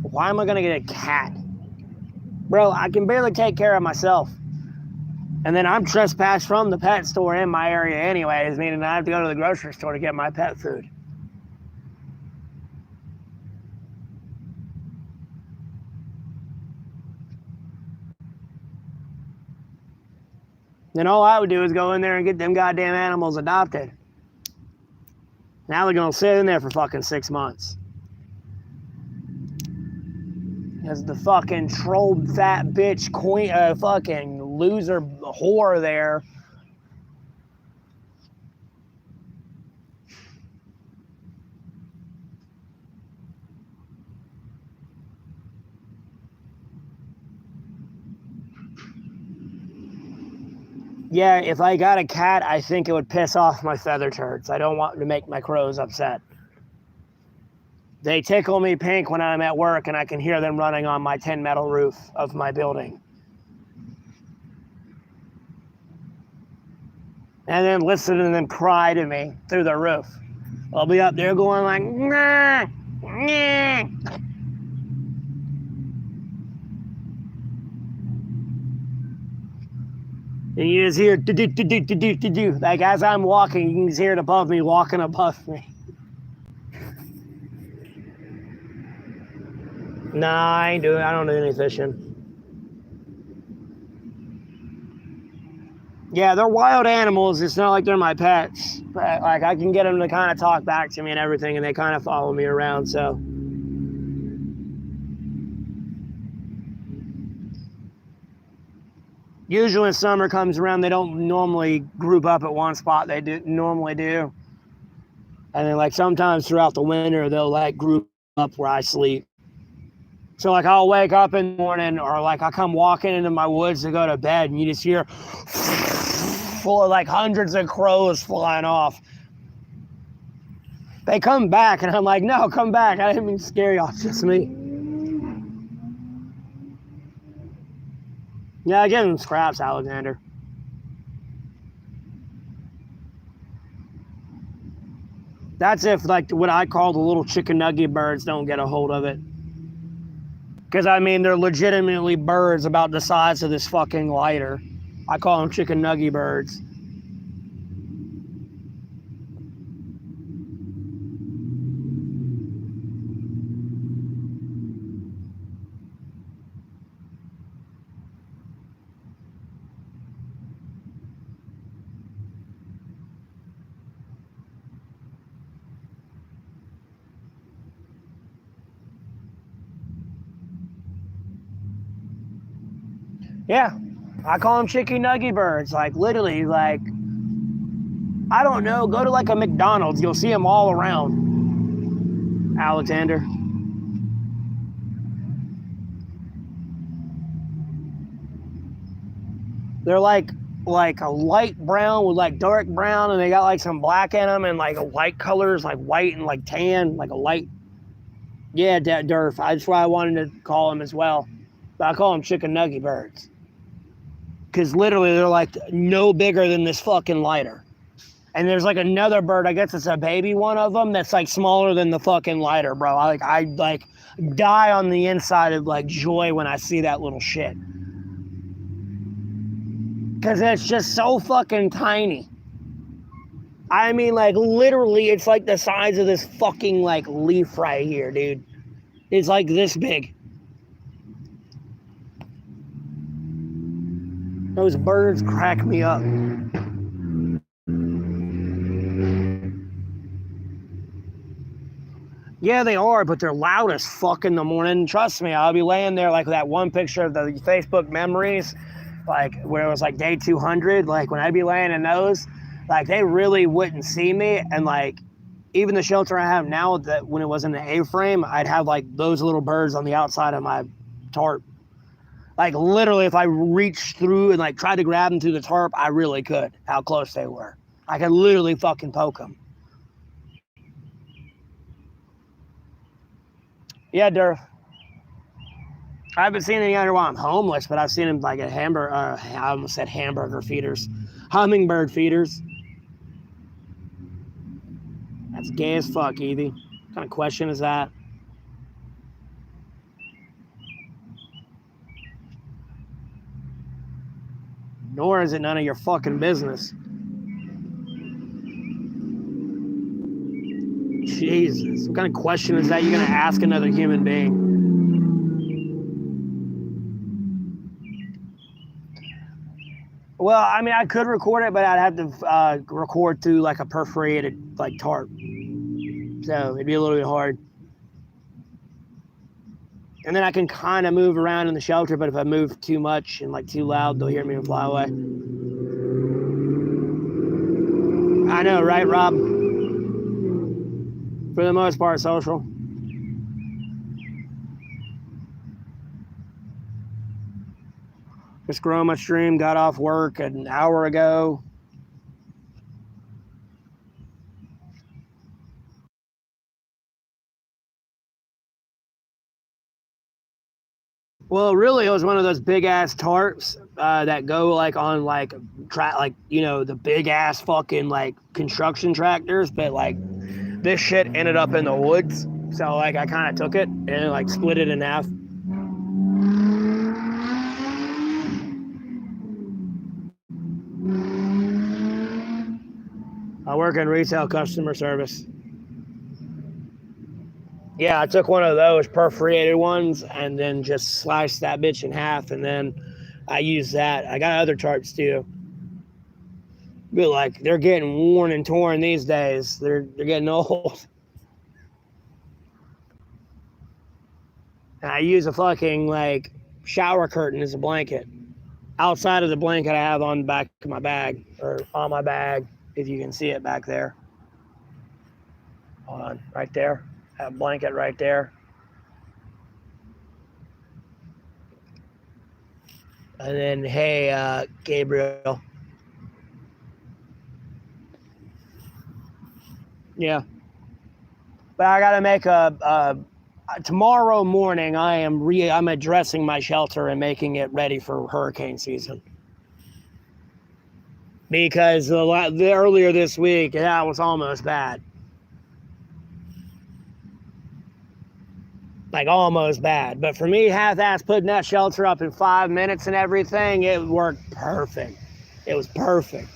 Why am I gonna get a cat? Bro, I can barely take care of myself. And then I'm trespassed from the pet store in my area anyways, meaning I have to go to the grocery store to get my pet food. Then all I would do is go in there and get them goddamn animals adopted. Now they're gonna sit in there for fucking 6 months. As the fucking troll fat bitch queen, fucking loser whore there. Yeah, if I got a cat, I think it would piss off my feather turds. I don't want to make my crows upset. They tickle me pink when I'm at work and I can hear them running on my tin metal roof of my building. And then listen to them cry to me through the roof. I'll be up there going like, nah, nah. And you just hear do. Like as I'm walking, you can just hear it above me, walking above me. Nah, I don't do any fishing. Yeah, they're wild animals. It's not like they're my pets. But like I can get them to kind of talk back to me and everything, and they kind of follow me around, so. Usually when summer comes around, they don't normally group up at one spot. They normally do. And then like sometimes throughout the winter, they'll like group up where I sleep. So like I'll wake up in the morning or like I come walking into my woods to go to bed and you just hear full of like hundreds of crows flying off. They come back and I'm like, no, come back. I didn't mean to scare y'all, it's just me. Yeah, I give them scraps, Alexander. That's if like what I call the little chicken nugget birds don't get a hold of it. Because I mean, they're legitimately birds about the size of this fucking lighter. I call them chicken nugget birds. Yeah, I call them chicken nugget birds. Like literally, like I don't know. Go to like a McDonald's, you'll see them all around. Alexander. They're like a light brown with like dark brown, and they got like some black in them, and like light colors, like white and like tan, like a light. Yeah, Durf. That's why I wanted to call them as well. But I call them chicken nugget birds. because literally they're like no bigger than this fucking lighter. And there's like another bird, I guess it's a baby one of them, that's like smaller than the fucking lighter, bro. I die on the inside of like joy when I see that little shit. Because it's just so fucking tiny. I mean, like, literally, it's like the size of this fucking, like, leaf right here, dude. It's like this big. Those birds crack me up. Yeah, they are, but they're loud as fuck in the morning. Trust me, I'll be laying there like that one picture of the Facebook memories, like where it was like day 200, like when I'd be laying in those, like they really wouldn't see me. And like even the shelter I have now, that when it was in the A-frame, I'd have like those little birds on the outside of my tarp. Like literally if I reached through and like tried to grab them through the tarp, I really could, how close they were. I could literally fucking poke them. Yeah, Durf. I haven't seen any other while I'm homeless, but I've seen them like at I almost said hamburger feeders. Hummingbird feeders. That's gay as fuck, Evie. What kind of question is that? Nor is it none of your fucking business. Jesus. What kind of question is that you're going to ask another human being? Well, I mean, I could record it, but I'd have to record through like a perforated like tarp. So it'd be a little bit hard. And then I can kind of move around in the shelter, but if I move too much and like too loud, they'll hear me and fly away. I know, right, Rob? For the most part, social. Just growing my stream, got off work an hour ago. Well, really, it was one of those big ass tarps that go like on like you know, the big ass fucking like construction tractors, but like this shit ended up in the woods. So like I kind of took it and like split it in half. I work in retail customer service. Yeah, I took one of those perforated ones and then just sliced that bitch in half, and then I used that. I got other tarps too. But like they're getting worn and torn these days. They're getting old. And I use a fucking like shower curtain as a blanket. Outside of the blanket I have on the back of my bag, or on my bag, if you can see it back there. Hold on, right there. That blanket right there. And then, hey, Gabriel. Yeah. But I gotta make tomorrow morning. I'm addressing my shelter and making it ready for hurricane season. Because the earlier this week, that was almost bad. Like almost bad. But for me, half-ass putting that shelter up in 5 minutes and everything, it worked perfect. It was perfect.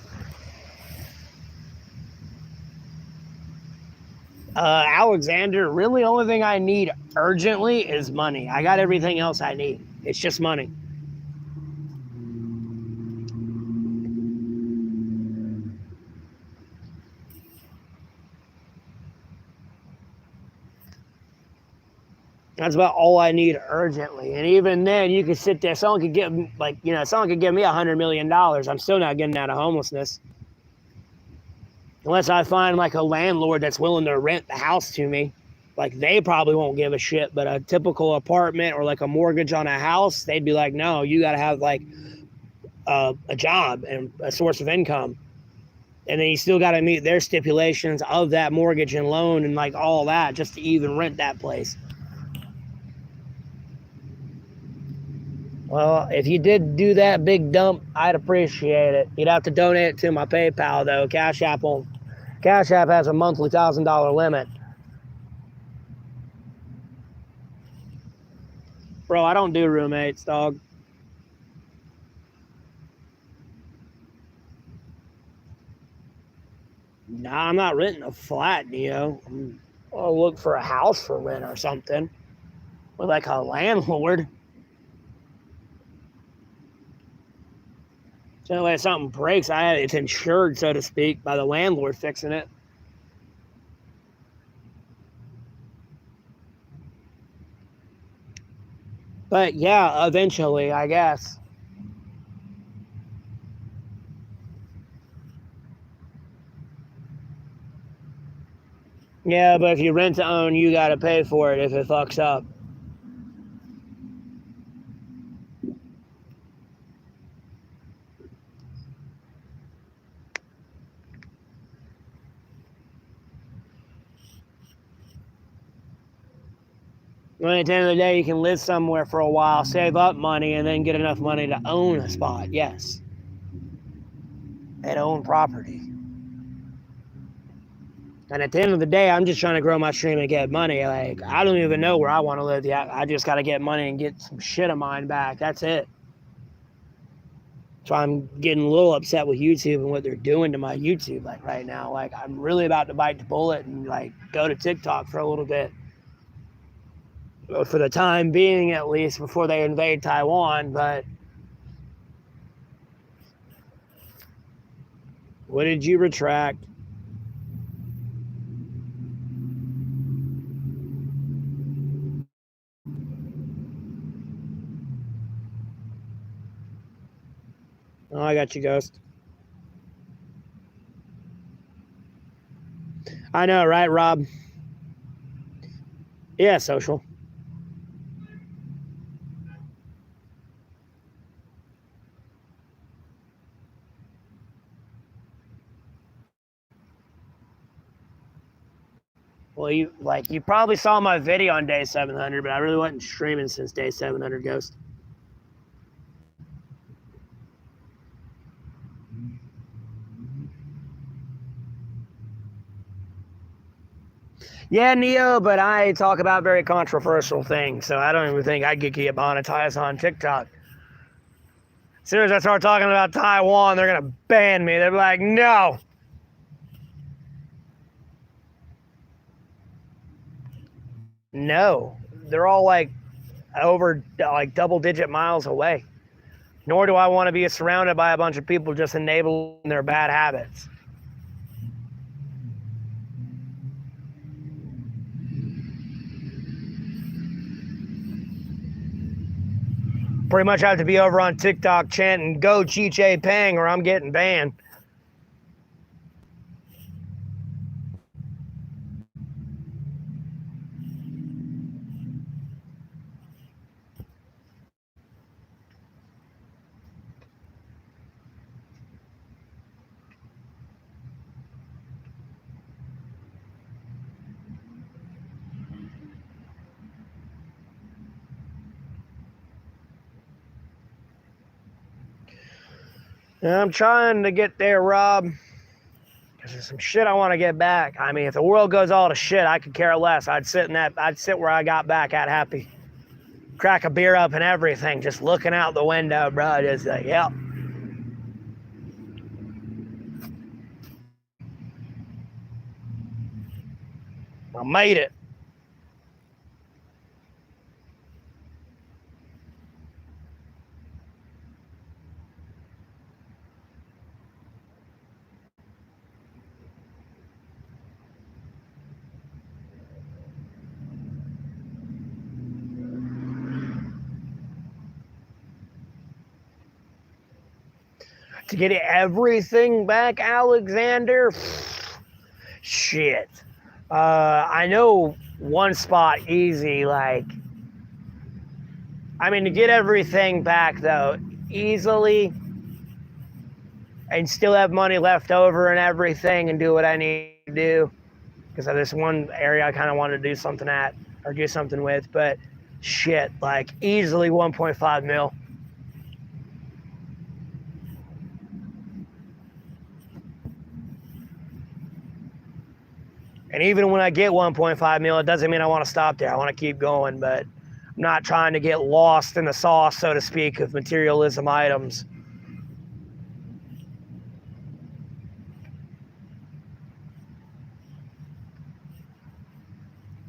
Alexander, really only thing I need urgently is money. I got everything else I need. It's just money. That's about all I need urgently. And even then, you could sit there. Someone could give, like, you know, someone could give me $100 million. I'm still not getting out of homelessness. Unless I find like a landlord that's willing to rent the house to me. Like they probably won't give a shit, but a typical apartment or like a mortgage on a house, they'd be like, no, you got to have like a job and a source of income. And then you still got to meet their stipulations of that mortgage and loan and like all that just to even rent that place. Well, if you did do that big dump, I'd appreciate it. You'd have to donate it to my PayPal, though. Cash App won't. Cash App has a monthly $1,000 limit. Bro, I don't do roommates, dog. Nah, I'm not renting a flat, Neo. I'll look for a house for rent or something. With like a landlord. So if something breaks, it's insured, so to speak, by the landlord fixing it. But yeah, eventually, I guess. Yeah, but if you rent to own, you gotta pay for it if it fucks up. Well, at the end of the day, you can live somewhere for a while, save up money, and then get enough money to own a spot, yes. And own property. And at the end of the day, I'm just trying to grow my stream and get money. Like, I don't even know where I want to live yet. I just got to get money and get some shit of mine back. That's it. So I'm getting a little upset with YouTube and what they're doing to my YouTube like right now. Like, I'm really about to bite the bullet and like go to TikTok for a little bit. For the time being, at least, before they invade Taiwan. But what did you retract? Oh, I got you, Ghost. I know, right, Rob? Yeah, social. Well, you probably saw my video on day 700, but I really wasn't streaming since day 700, Ghost. Yeah, Neo, but I talk about very controversial things, so I don't even think I could get monetized on TikTok. As soon as I start talking about Taiwan, they're gonna ban me. They're like, no. No, they're all like over like double-digit miles away. Nor do I want to be surrounded by a bunch of people just enabling their bad habits. Pretty much have to be over on TikTok chanting, go Chi Pang, or I'm getting banned. I'm trying to get there, Rob. Because there's some shit I want to get back. I mean, if the world goes all to shit, I could care less. I'd sit where I got back at happy. Crack a beer up and everything, just looking out the window, bro. Just like, yep. I made it. To get everything back, Alexander? Shit. I know one spot easy, like, I mean, to get everything back, though, easily, and still have money left over and everything and do what I need to do, because there's one area I kind of want to do something at, or do something with, but shit, like, easily 1.5 mil. And even when I get 1.5 mil, it doesn't mean I want to stop there. I want to keep going, but I'm not trying to get lost in the sauce, so to speak, of materialism items.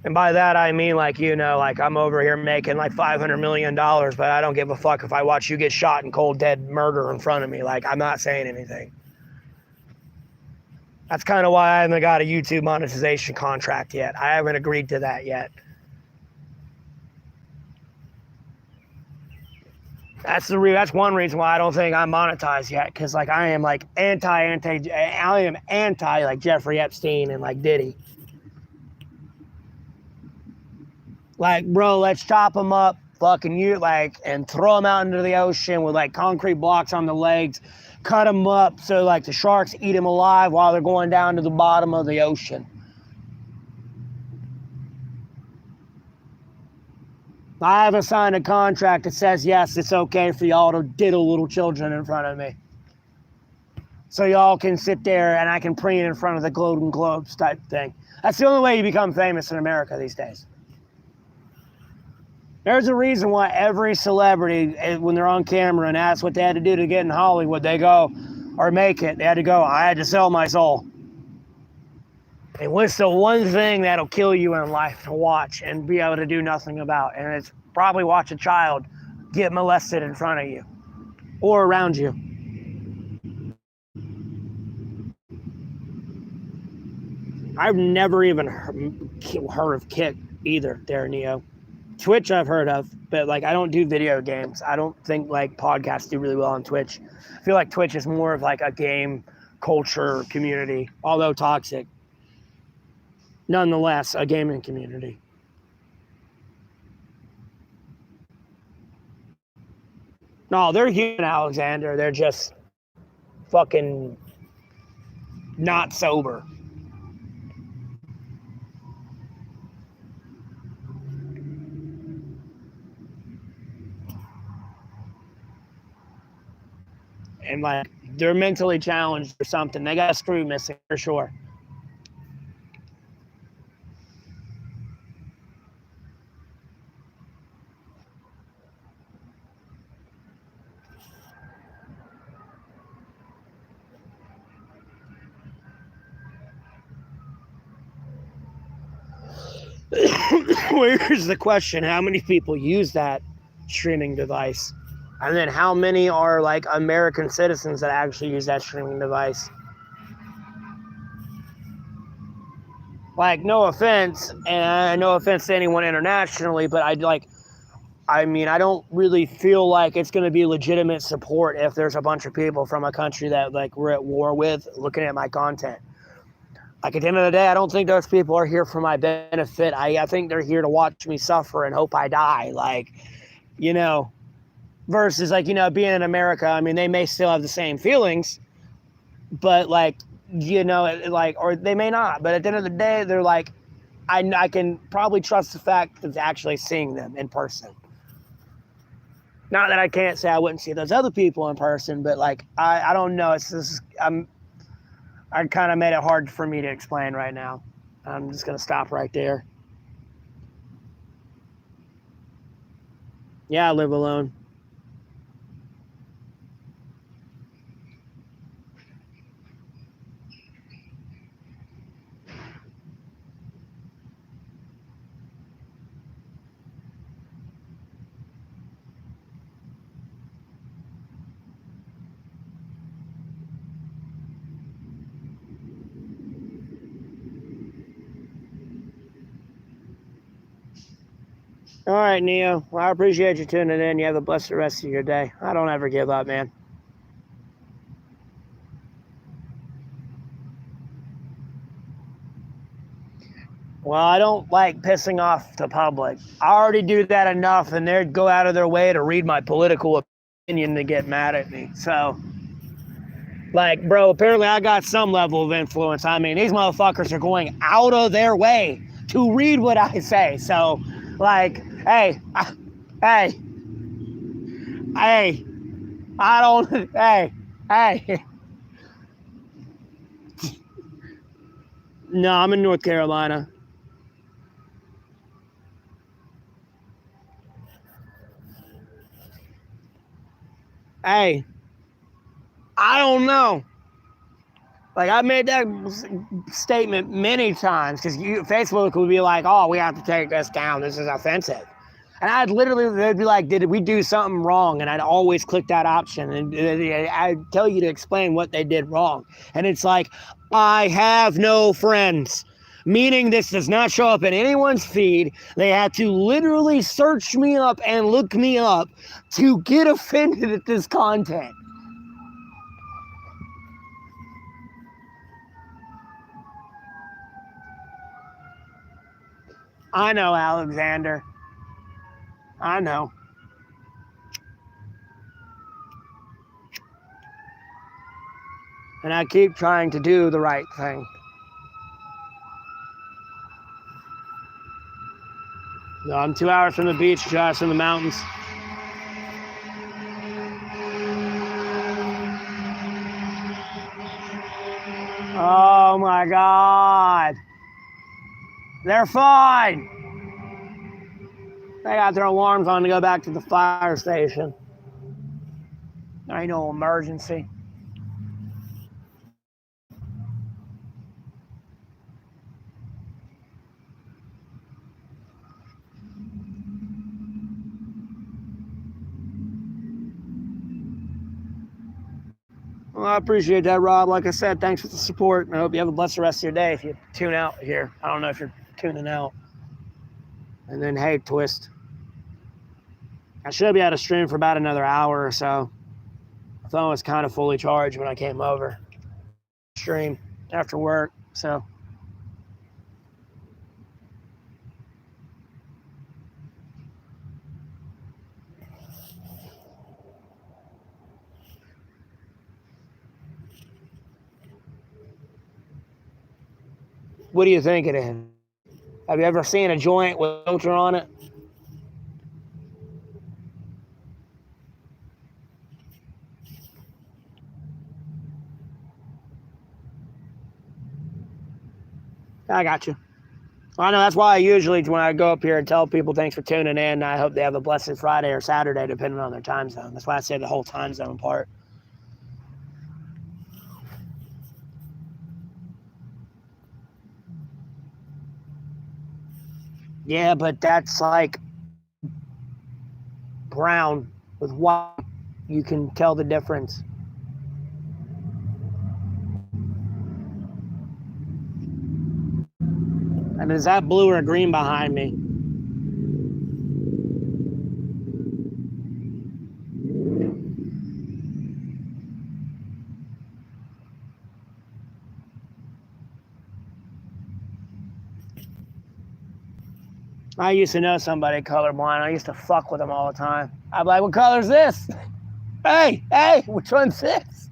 And by that, I mean, like, you know, like I'm over here making like $500 million, but I don't give a fuck if I watch you get shot in cold, dead murder in front of me. Like, I'm not saying anything. That's kind of why I haven't got a YouTube monetization contract yet. I haven't agreed to that yet. That's one reason why I don't think I'm monetized yet, because like I am like anti like Jeffrey Epstein and like Diddy. Like, bro, let's chop them up, fucking you, like, and throw them out into the ocean with like concrete blocks on the legs, cut them up so like the sharks eat them alive while they're going down to the bottom of the ocean. I haven't signed a contract that says, yes, it's okay for y'all to diddle little children in front of me. So y'all can sit there and I can preen in front of the Golden Globes type thing. That's the only way you become famous in America these days. There's a reason why every celebrity, when they're on camera and ask what they had to do to get in Hollywood, they go, or make it, they had to go, I had to sell my soul. And what's the one thing that'll kill you in life to watch and be able to do nothing about? And it's probably watch a child get molested in front of you or around you. I've never even heard of Kick either, there, Neo. Twitch I've heard of, but like I don't do video games. I don't think like podcasts do really well on Twitch. I feel like Twitch is more of like a game culture community, although toxic. Nonetheless, a gaming community. No, they're human, Alexander. They're just fucking not sober. And like they're mentally challenged or something. They got a screw missing for sure. Here's the question: how many people use that streaming device? And then how many are like American citizens that actually use that streaming device? Like, no offense, and no offense to anyone internationally, but I don't really feel like it's going to be legitimate support if there's a bunch of people from a country that like we're at war with looking at my content. Like at the end of the day, I don't think those people are here for my benefit. I think they're here to watch me suffer and hope I die. Like, you know, versus like, you know, being in America, I mean, they may still have the same feelings, but like, you know, like, or they may not. But at the end of the day, they're like, I can probably trust the fact of actually seeing them in person. Not that I can't say I wouldn't see those other people in person, but like, I don't know. It's just, I kind of made it hard for me to explain right now. I'm just going to stop right there. Yeah, I live alone. All right, Neo. Well, I appreciate you tuning in. You have a blessed rest of your day. I don't ever give up, man. Well, I don't like pissing off the public. I already do that enough, and they'd go out of their way to read my political opinion to get mad at me. So, like, bro, apparently I got some level of influence. I mean, these motherfuckers are going out of their way to read what I say. So, like, hey, I don't, hey. No, I'm in North Carolina. Hey, I don't know. Like, I made that statement many times because Facebook would be like, "Oh, we have to take this down. This is offensive." And they'd be like, "Did we do something wrong?" And I'd always click that option, and I'd tell you to explain what they did wrong. And it's like, I have no friends. Meaning this does not show up in anyone's feed. They had to literally search me up and look me up to get offended at this content. I know, Alexander. I know. And I keep trying to do the right thing. No, I'm 2 hours from the beach, 2 hours from the mountains. Oh my God. They're fine. They got their alarms on to go back to the fire station. There ain't no emergency. Well, I appreciate that, Rob. Like I said, thanks for the support. And I hope you have a blessed rest of your day if you tune out here. I don't know if you're tuning out. And then, hey, Twist. I should be able to stream for about another hour or so. My phone was kind of fully charged when I came over. Stream after work, so. What do you think it is? Have you ever seen a joint with filter on it? I got you. Well, I know that's why I usually, when I go up here and tell people thanks for tuning in, I hope they have a blessed Friday or Saturday, depending on their time zone. That's why I say the whole time zone part. Yeah, but that's like brown with white. You can tell the difference. And is that blue or green behind me? I used to know somebody colorblind. I used to fuck with them all the time. I'd be like, what color's this? Hey, which one's this?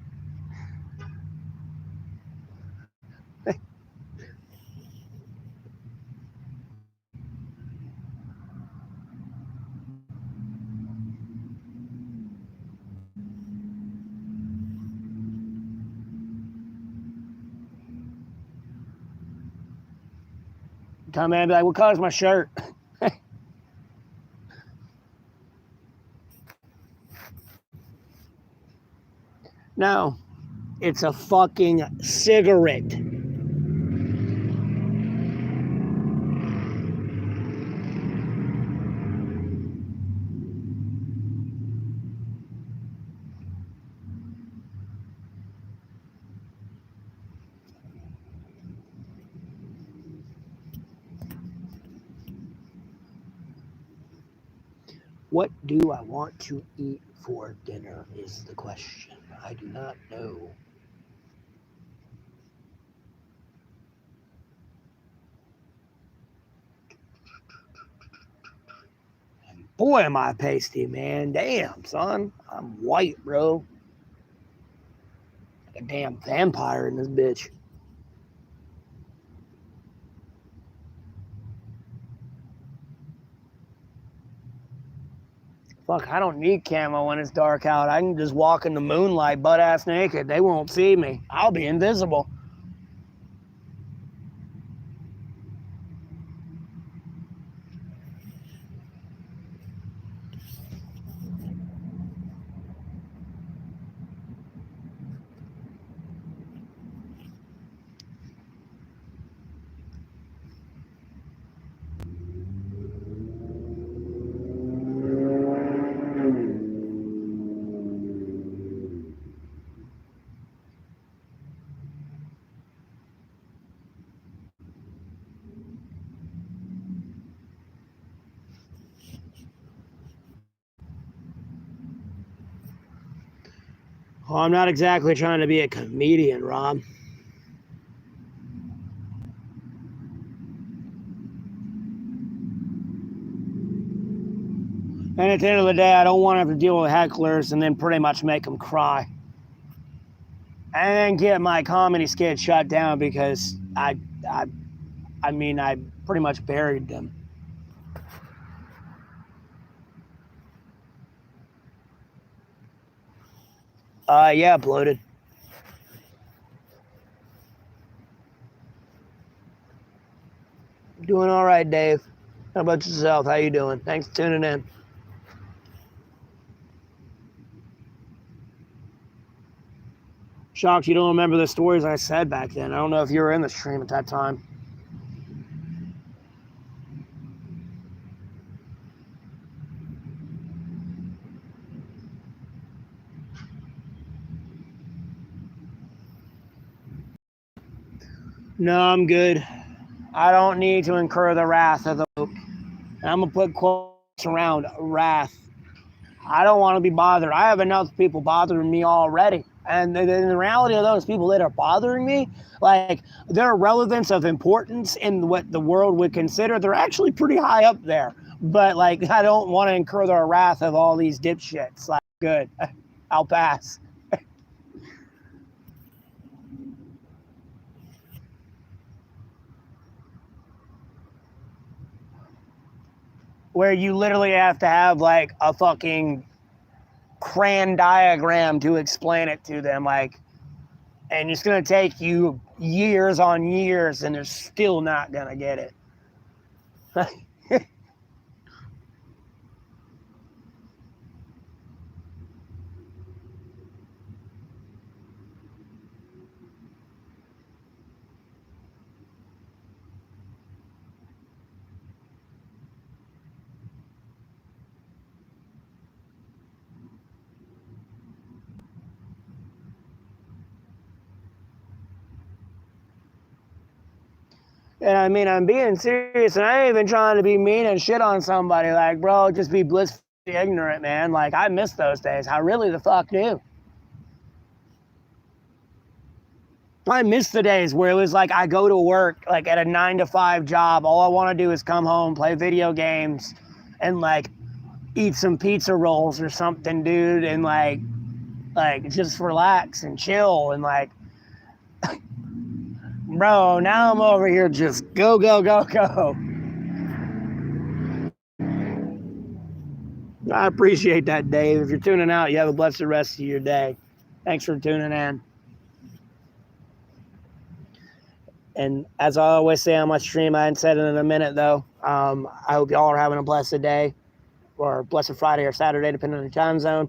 Come in and be like, what color's my shirt? No, it's a fucking cigarette. What do I want to eat for dinner is the question. I do not know. And boy, am I pasty, man. Damn, son. I'm white, bro. Like a damn vampire in this bitch. Fuck, I don't need camo when it's dark out. I can just walk in the moonlight butt ass naked. They won't see me. I'll be invisible. Well, I'm not exactly trying to be a comedian, Rob. And at the end of the day, I don't want to have to deal with hecklers and then pretty much make them cry. And then get my comedy skit shut down because I pretty much buried them. Yeah, bloated. Doing all right, Dave. How about yourself? How you doing? Thanks for tuning in. Shocked you don't remember the stories I said back then. I don't know if you were in the stream at that time. No, I'm good. I don't need to incur the wrath of the folk. I'm going to put quotes around wrath. I don't want to be bothered. I have enough people bothering me already. And the reality of those people that are bothering me, like their relevance of importance in what the world would consider, they're actually pretty high up there. But like, I don't want to incur the wrath of all these dipshits. Like, good, I'll pass. Where you literally have to have like a fucking crayon diagram to explain it to them, like, and it's going to take you years on years and they're still not going to get it. And I mean, I'm being serious, and I ain't even trying to be mean and shit on somebody. Like, bro, just be blissfully ignorant, man. Like, I miss those days. I really the fuck do. I miss the days where it was like I go to work like at a 9 to 5 job. All I want to do is come home, play video games, and like eat some pizza rolls or something, dude, and like just relax and chill and like. Bro, now I'm over here just go, go, go, go. I appreciate that, Dave. If you're tuning out, you have a blessed rest of your day. Thanks for tuning in. And as I always say on my stream, I hadn't said it in a minute, though. I hope y'all are having a blessed day or blessed Friday or Saturday, depending on your time zone.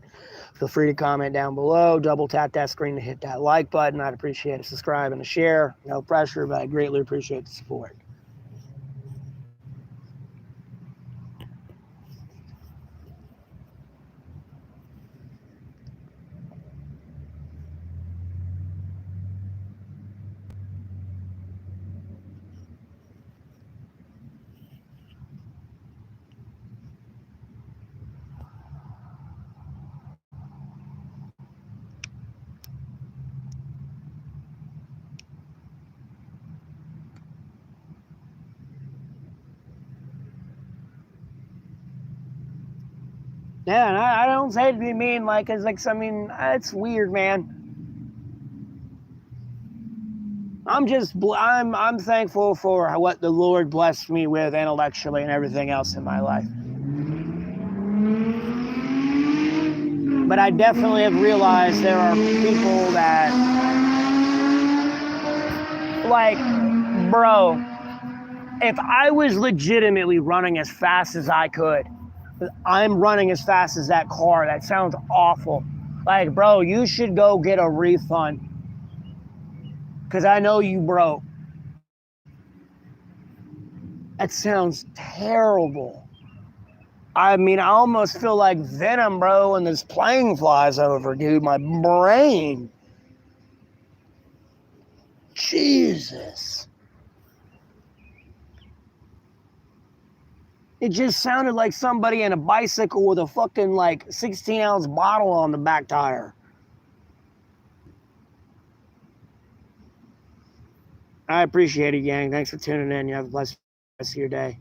Feel free to comment down below. Double tap that screen to hit that like button. I'd appreciate a subscribe and a share. No pressure, but I greatly appreciate the support. Yeah, and I don't say it to be mean, like, cause like, I mean, it's weird, man. I'm thankful for what the Lord blessed me with intellectually and everything else in my life. But I definitely have realized there are people that, like, bro, if I was legitimately running as fast as I could, I'm running as fast as that car. That sounds awful. Like, bro, you should go get a refund. Because I know you broke. That sounds terrible. I mean, I almost feel like Venom, bro, when this plane flies over, dude. My brain. Jesus. It just sounded like somebody in a bicycle with a fucking like 16-ounce bottle on the back tire. I appreciate it, gang. Thanks for tuning in. You have a blessed rest of your day.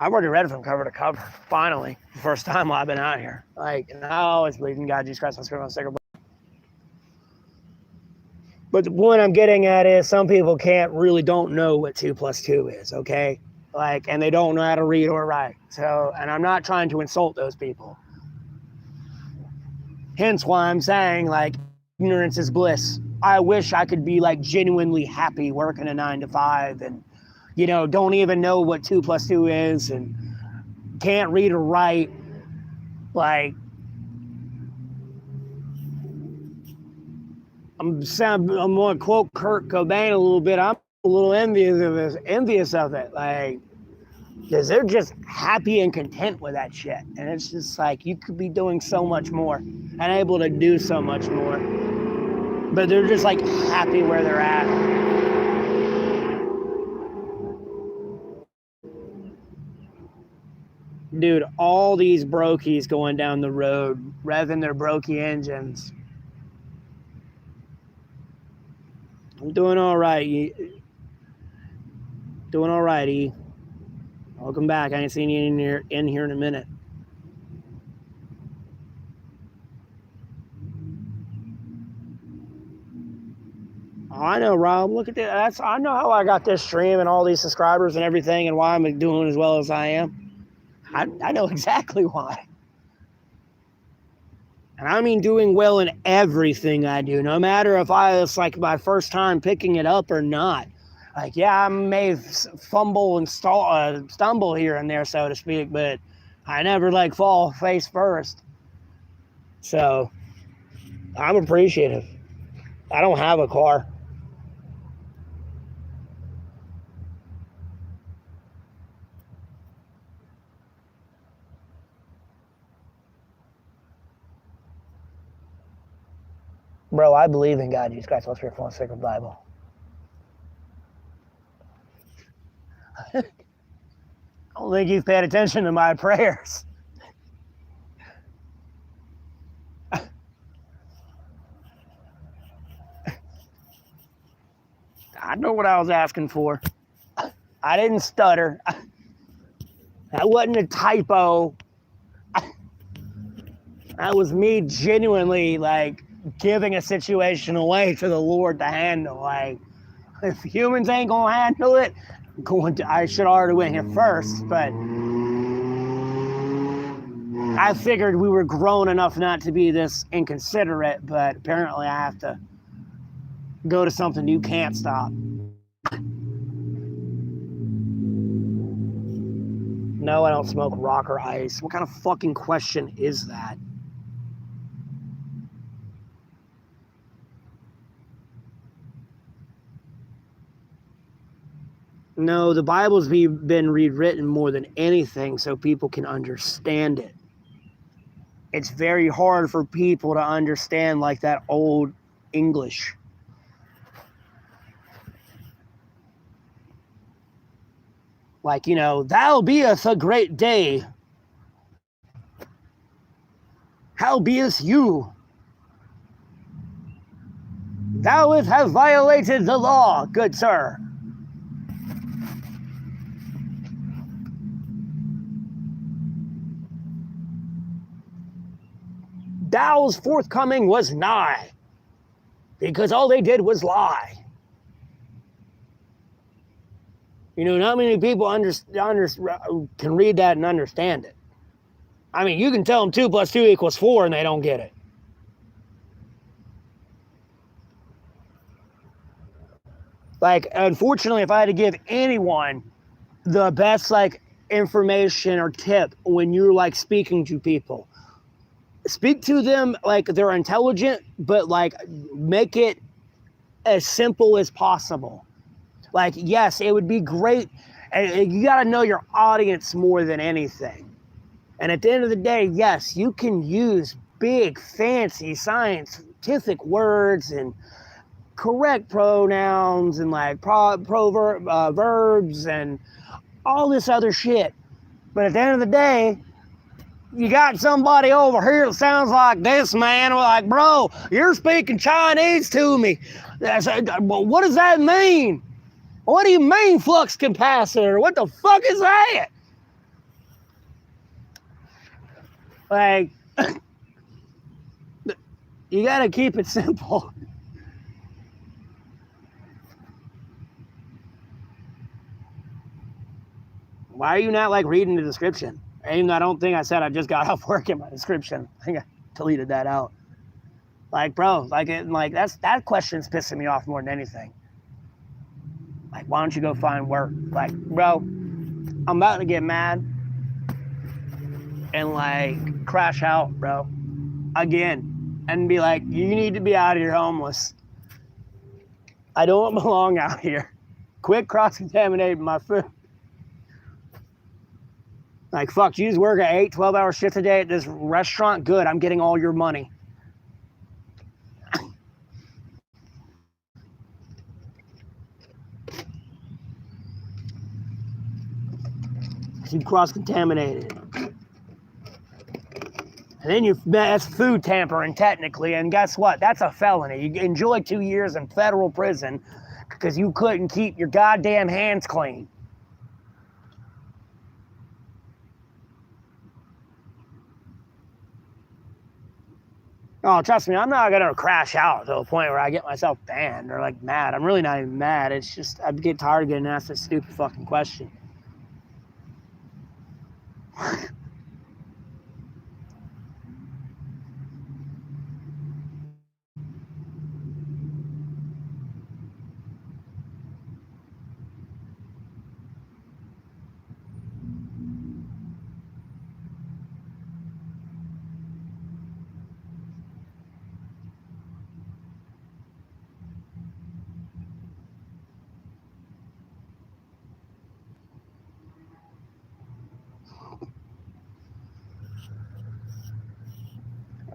I've already read it from cover to cover, finally. The first time I've been out here. And I always believe in God, Jesus Christ, my Savior. But the point I'm getting at is some people don't know what 2 + 2 is, okay? And they don't know how to read or write. So, and I'm not trying to insult those people. Hence why I'm saying, ignorance is bliss. I wish I could be, genuinely happy working a 9 to 5 and, don't even know what 2 + 2 is and can't read or write. I'm going to quote Kurt Cobain a little bit. I'm a little envious of it. Because they're just happy and content with that shit. And it's just you could be doing so much more and able to do so much more. But they're just happy where they're at. Dude, all these brokies going down the road, revving their brokey engines. I'm doing all right. Doing all right, E. Welcome back. I ain't seen you in here in a minute. Oh, I know, Rob. Look at that. I know how I got this stream and all these subscribers and everything and why I'm doing as well as I am. I know exactly why. And I mean doing well in everything I do, no matter if it's my first time picking it up or not. I may fumble and stumble here and there, so to speak, but I never fall face first. So I'm appreciative. I don't have a car. Bro, I believe in God, Jesus Christ, most fearful and sacred Bible. I don't think you've paid attention to my prayers. I know what I was asking for. I didn't stutter. That wasn't a typo. That was me genuinely giving a situation away to the Lord to handle. If humans ain't gonna handle it, I should already went here first, but I figured we were grown enough not to be this inconsiderate, but apparently I have to go to something you can't stop. No, I don't smoke rock or ice. What kind of fucking question is that? No, the Bible's been rewritten more than anything so people can understand it. It's very hard for people to understand that old English. Thou beeth a great day. How beest you? Thou have violated the law, good sir. Thou's forthcoming was nigh, because all they did was lie. Not many people can read that and understand it. I mean, you can tell them 2 + 2 = 4 and they don't get it. Unfortunately, if I had to give anyone the best information or tip when you're speaking to people, speak to them they're intelligent, but make it as simple as possible. Yes, it would be great. You got to know your audience more than anything. And at the end of the day, yes, you can use big, fancy, scientific words and correct pronouns and verbs and all this other shit. But at the end of the day, you got somebody over here that sounds like this, man. We're like, bro, you're speaking Chinese to me. What does that mean? What do you mean flux capacitor? What the fuck is that? Like, you gotta keep it simple. Why are you not like reading the description? Even though I don't think I said I just got off work in my description. I think I deleted that out. Like, bro, that question's pissing me off more than anything. Like, why don't you go find work? Like, bro, I'm about to get mad and like crash out, bro, again, and be like, you need to be out of here homeless. I don't belong out here. Quit cross-contaminating my food. Like, fuck, you just work an 8, 12-hour shift a day at this restaurant? Good, I'm getting all your money. You cross-contaminated. And then that's food tampering technically, and guess what? That's a felony. You enjoy 2 years in federal prison because you couldn't keep your goddamn hands clean. Oh, trust me, I'm not gonna crash out to a point where I get myself banned or like mad. I'm really not even mad. It's just I get tired of getting asked this stupid fucking question.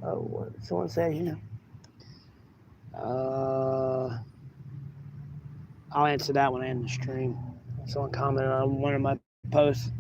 Oh, what did someone say here? I'll answer that when I end the stream. Someone commented on one of my posts.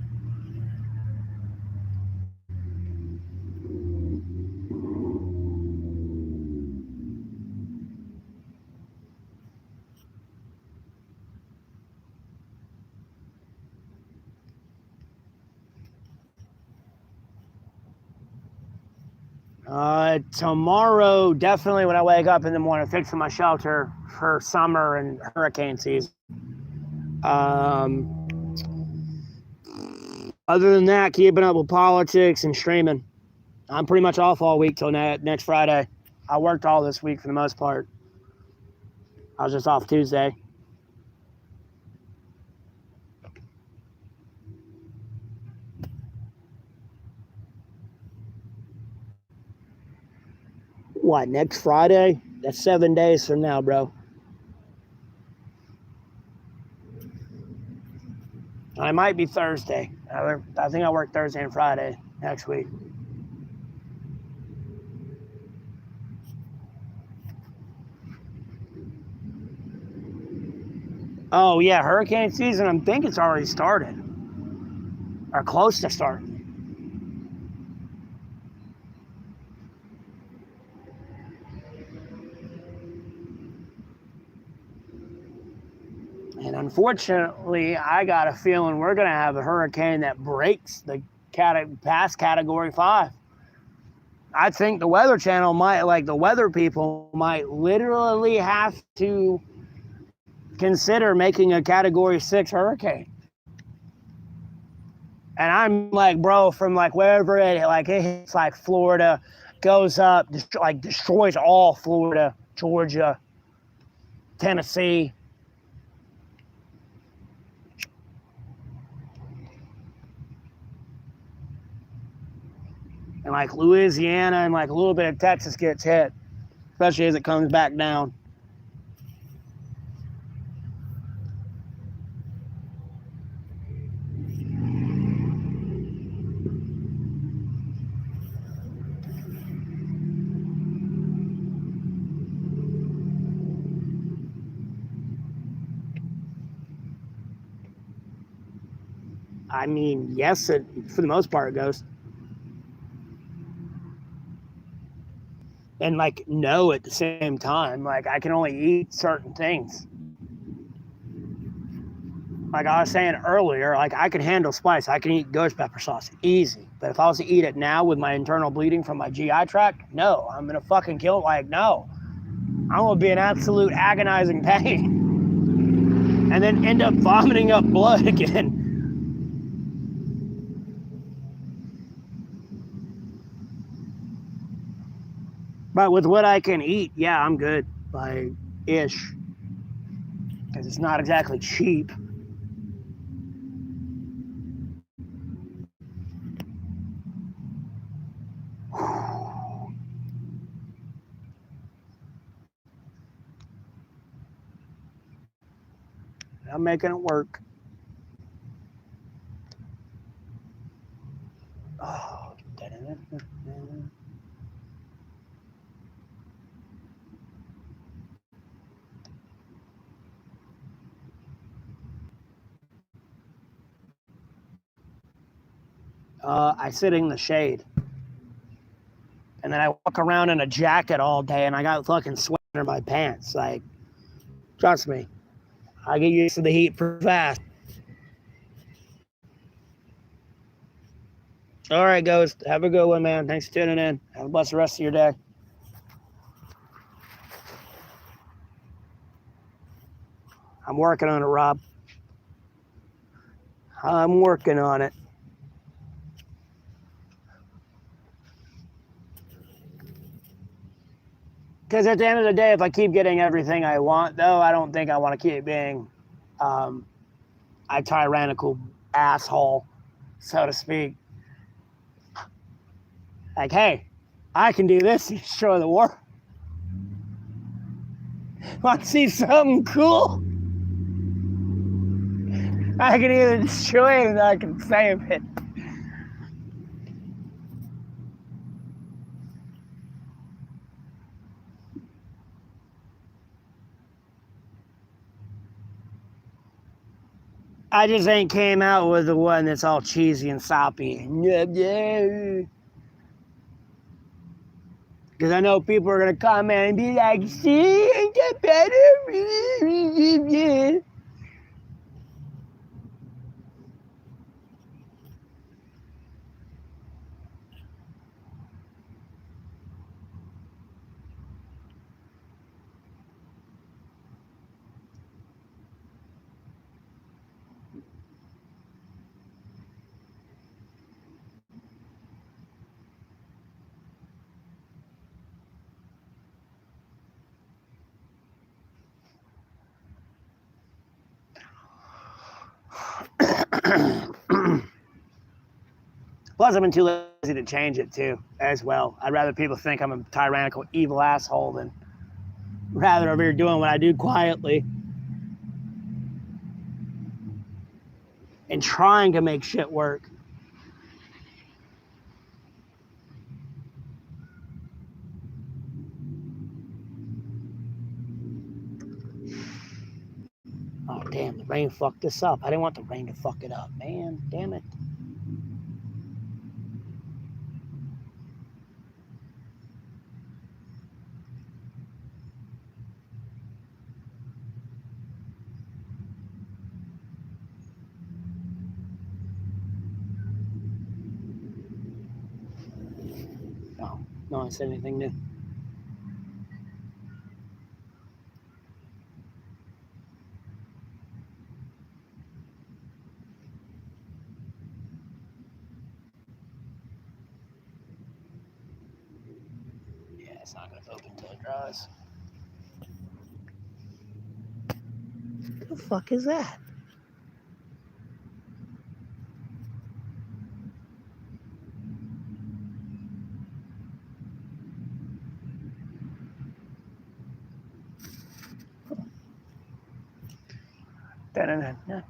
Tomorrow, definitely when I wake up in the morning, fixing my shelter for summer and hurricane season. Other than that, keeping up with politics and streaming. I'm pretty much off all week till next Friday. I worked all this week for the most part. I was just off Tuesday. What, next Friday? That's 7 days from now, bro. I might be Thursday. I think I work Thursday and Friday next week. Oh, yeah, hurricane season, I think it's already started. Or close to starting. And unfortunately, I got a feeling we're going to have a hurricane that breaks the past Category 5. I think the Weather Channel the weather people might literally have to consider making a Category 6 hurricane. And I'm like, bro, from like wherever it hits like Florida, goes up, destroys all Florida, Georgia, Tennessee. And like Louisiana and like a little bit of Texas gets hit, especially as it comes back down. I mean, yes, for the most part it goes. and like no at the same time. Like I can only eat certain things. Like I was saying earlier, like I can handle spice. I can eat ghost pepper sauce easy. But if I was to eat it now with my internal bleeding from my GI tract, no, I'm gonna fucking kill it. Like no, I'm gonna be in absolute agonizing pain, and then end up vomiting up blood again. But with what I can eat, yeah, I'm good. Like ish, because it's not exactly cheap. I'm making it work. Oh, I sit in the shade, and then I walk around in a jacket all day, and I got fucking sweat under my pants. Like, trust me, I get used to the heat pretty fast. All right, Ghost. Have a good one, man. Thanks for tuning in. Have a blessed rest of your day. I'm working on it, Rob. I'm working on it. Because at the end of the day, if I keep getting everything I want, though, I don't think I want to keep being a tyrannical asshole, so to speak. Like, hey, I can do this and destroy the world. Want to see something cool? I can either destroy it or I can save it. I just ain't came out with the one that's all cheesy and soppy. Because I know people are going to comment and be like, see, ain't that better? Plus, I've been too lazy to change it too, as well. I'd rather people think I'm a tyrannical, evil asshole than rather over here doing what I do quietly and trying to make shit work. Oh, damn, the rain fucked this up. I didn't want the rain to fuck it up, man. Damn it. Oh, no one said anything new. Yeah, it's not going to open until it dries. What the fuck is that? Da-da-da-da-da.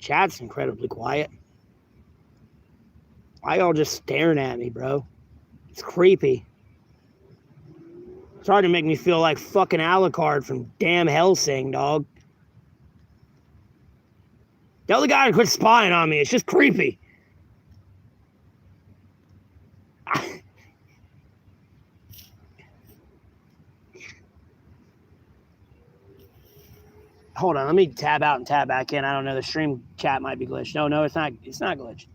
Chat's incredibly quiet. Why y'all just staring at me, bro? It's creepy. It's starting to make me feel like fucking Alucard from damn Hellsing, dog. Tell the guy to quit spying on me. It's just creepy. Hold on, let me tab out and tab back in. I don't know, the stream chat might be glitched. No, it's not. It's not glitched.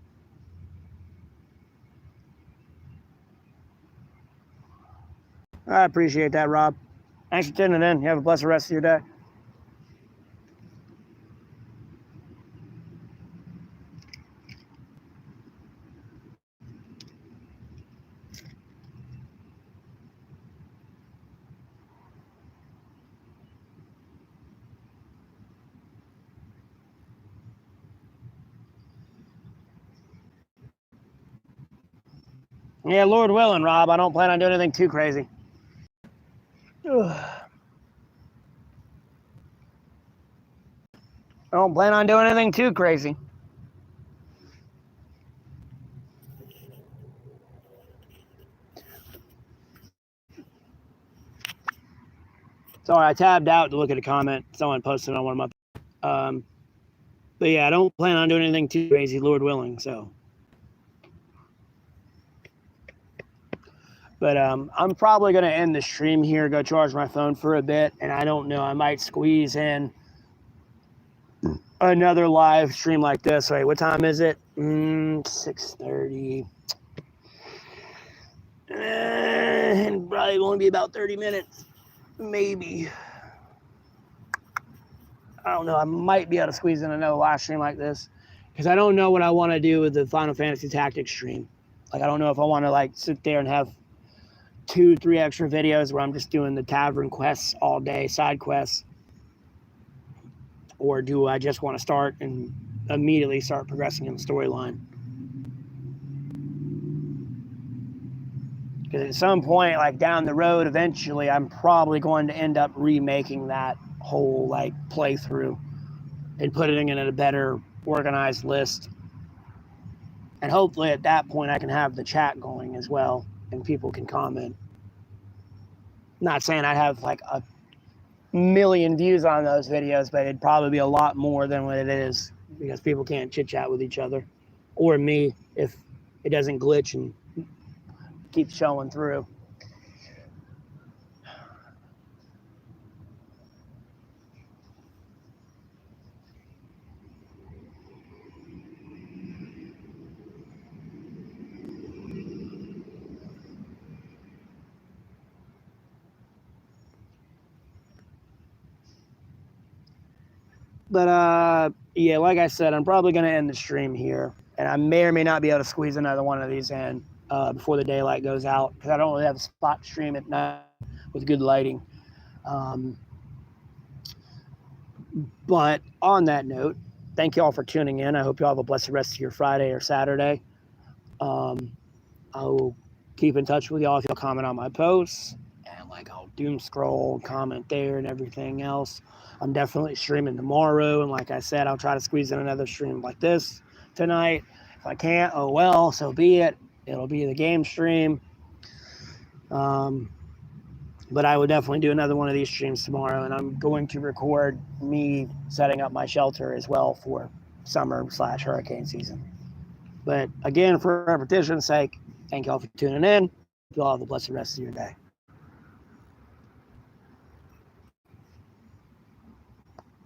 I appreciate that, Rob. Thanks for tuning in. You have a blessed rest of your day. Yeah, Lord willing, Rob. I don't plan on doing anything too crazy. I don't plan on doing anything too crazy. Sorry, I tabbed out to look at a comment someone posted on one of my. But yeah, I don't plan on doing anything too crazy, Lord willing. So. But I'm probably going to end the stream here, go charge my phone for a bit, and I don't know, I might squeeze in another live stream like this. Wait, what time is it? 6:30. And probably only be about 30 minutes, maybe. I don't know, I might be able to squeeze in another live stream like this, because I don't know what I want to do with the Final Fantasy Tactics stream. Like, I don't know if I want to, like, sit there and have 2-3 extra videos where I'm just doing the tavern quests all day, side quests, or do I just want to start and immediately start progressing in the storyline? Because at some point, like down the road, eventually I'm probably going to end up remaking that whole like playthrough and putting it in a better organized list, and hopefully at that point I can have the chat going as well and people can comment. Not saying I'd have like a million views on those videos, but it'd probably be a lot more than what it is, because people can't chit chat with each other or me if it doesn't glitch and keep showing through. But yeah, like I said, I'm probably going to end the stream here, and I may or may not be able to squeeze another one of these in before the daylight goes out, because I don't really have a spot to stream at night with good lighting. But on that note, thank you all for tuning in. I hope you all have a blessed rest of your Friday or Saturday. I will keep in touch with y'all if y'all comment on my posts, and like I'll doom scroll, comment there and everything else. I'm definitely streaming tomorrow, and like I said, I'll try to squeeze in another stream like this tonight. If I can't, oh well, so be it. It'll be the game stream. But I will definitely do another one of these streams tomorrow, and I'm going to record me setting up my shelter as well for summer/hurricane season. But again, for repetition's sake, thank you all for tuning in. You all have a blessed rest of your day.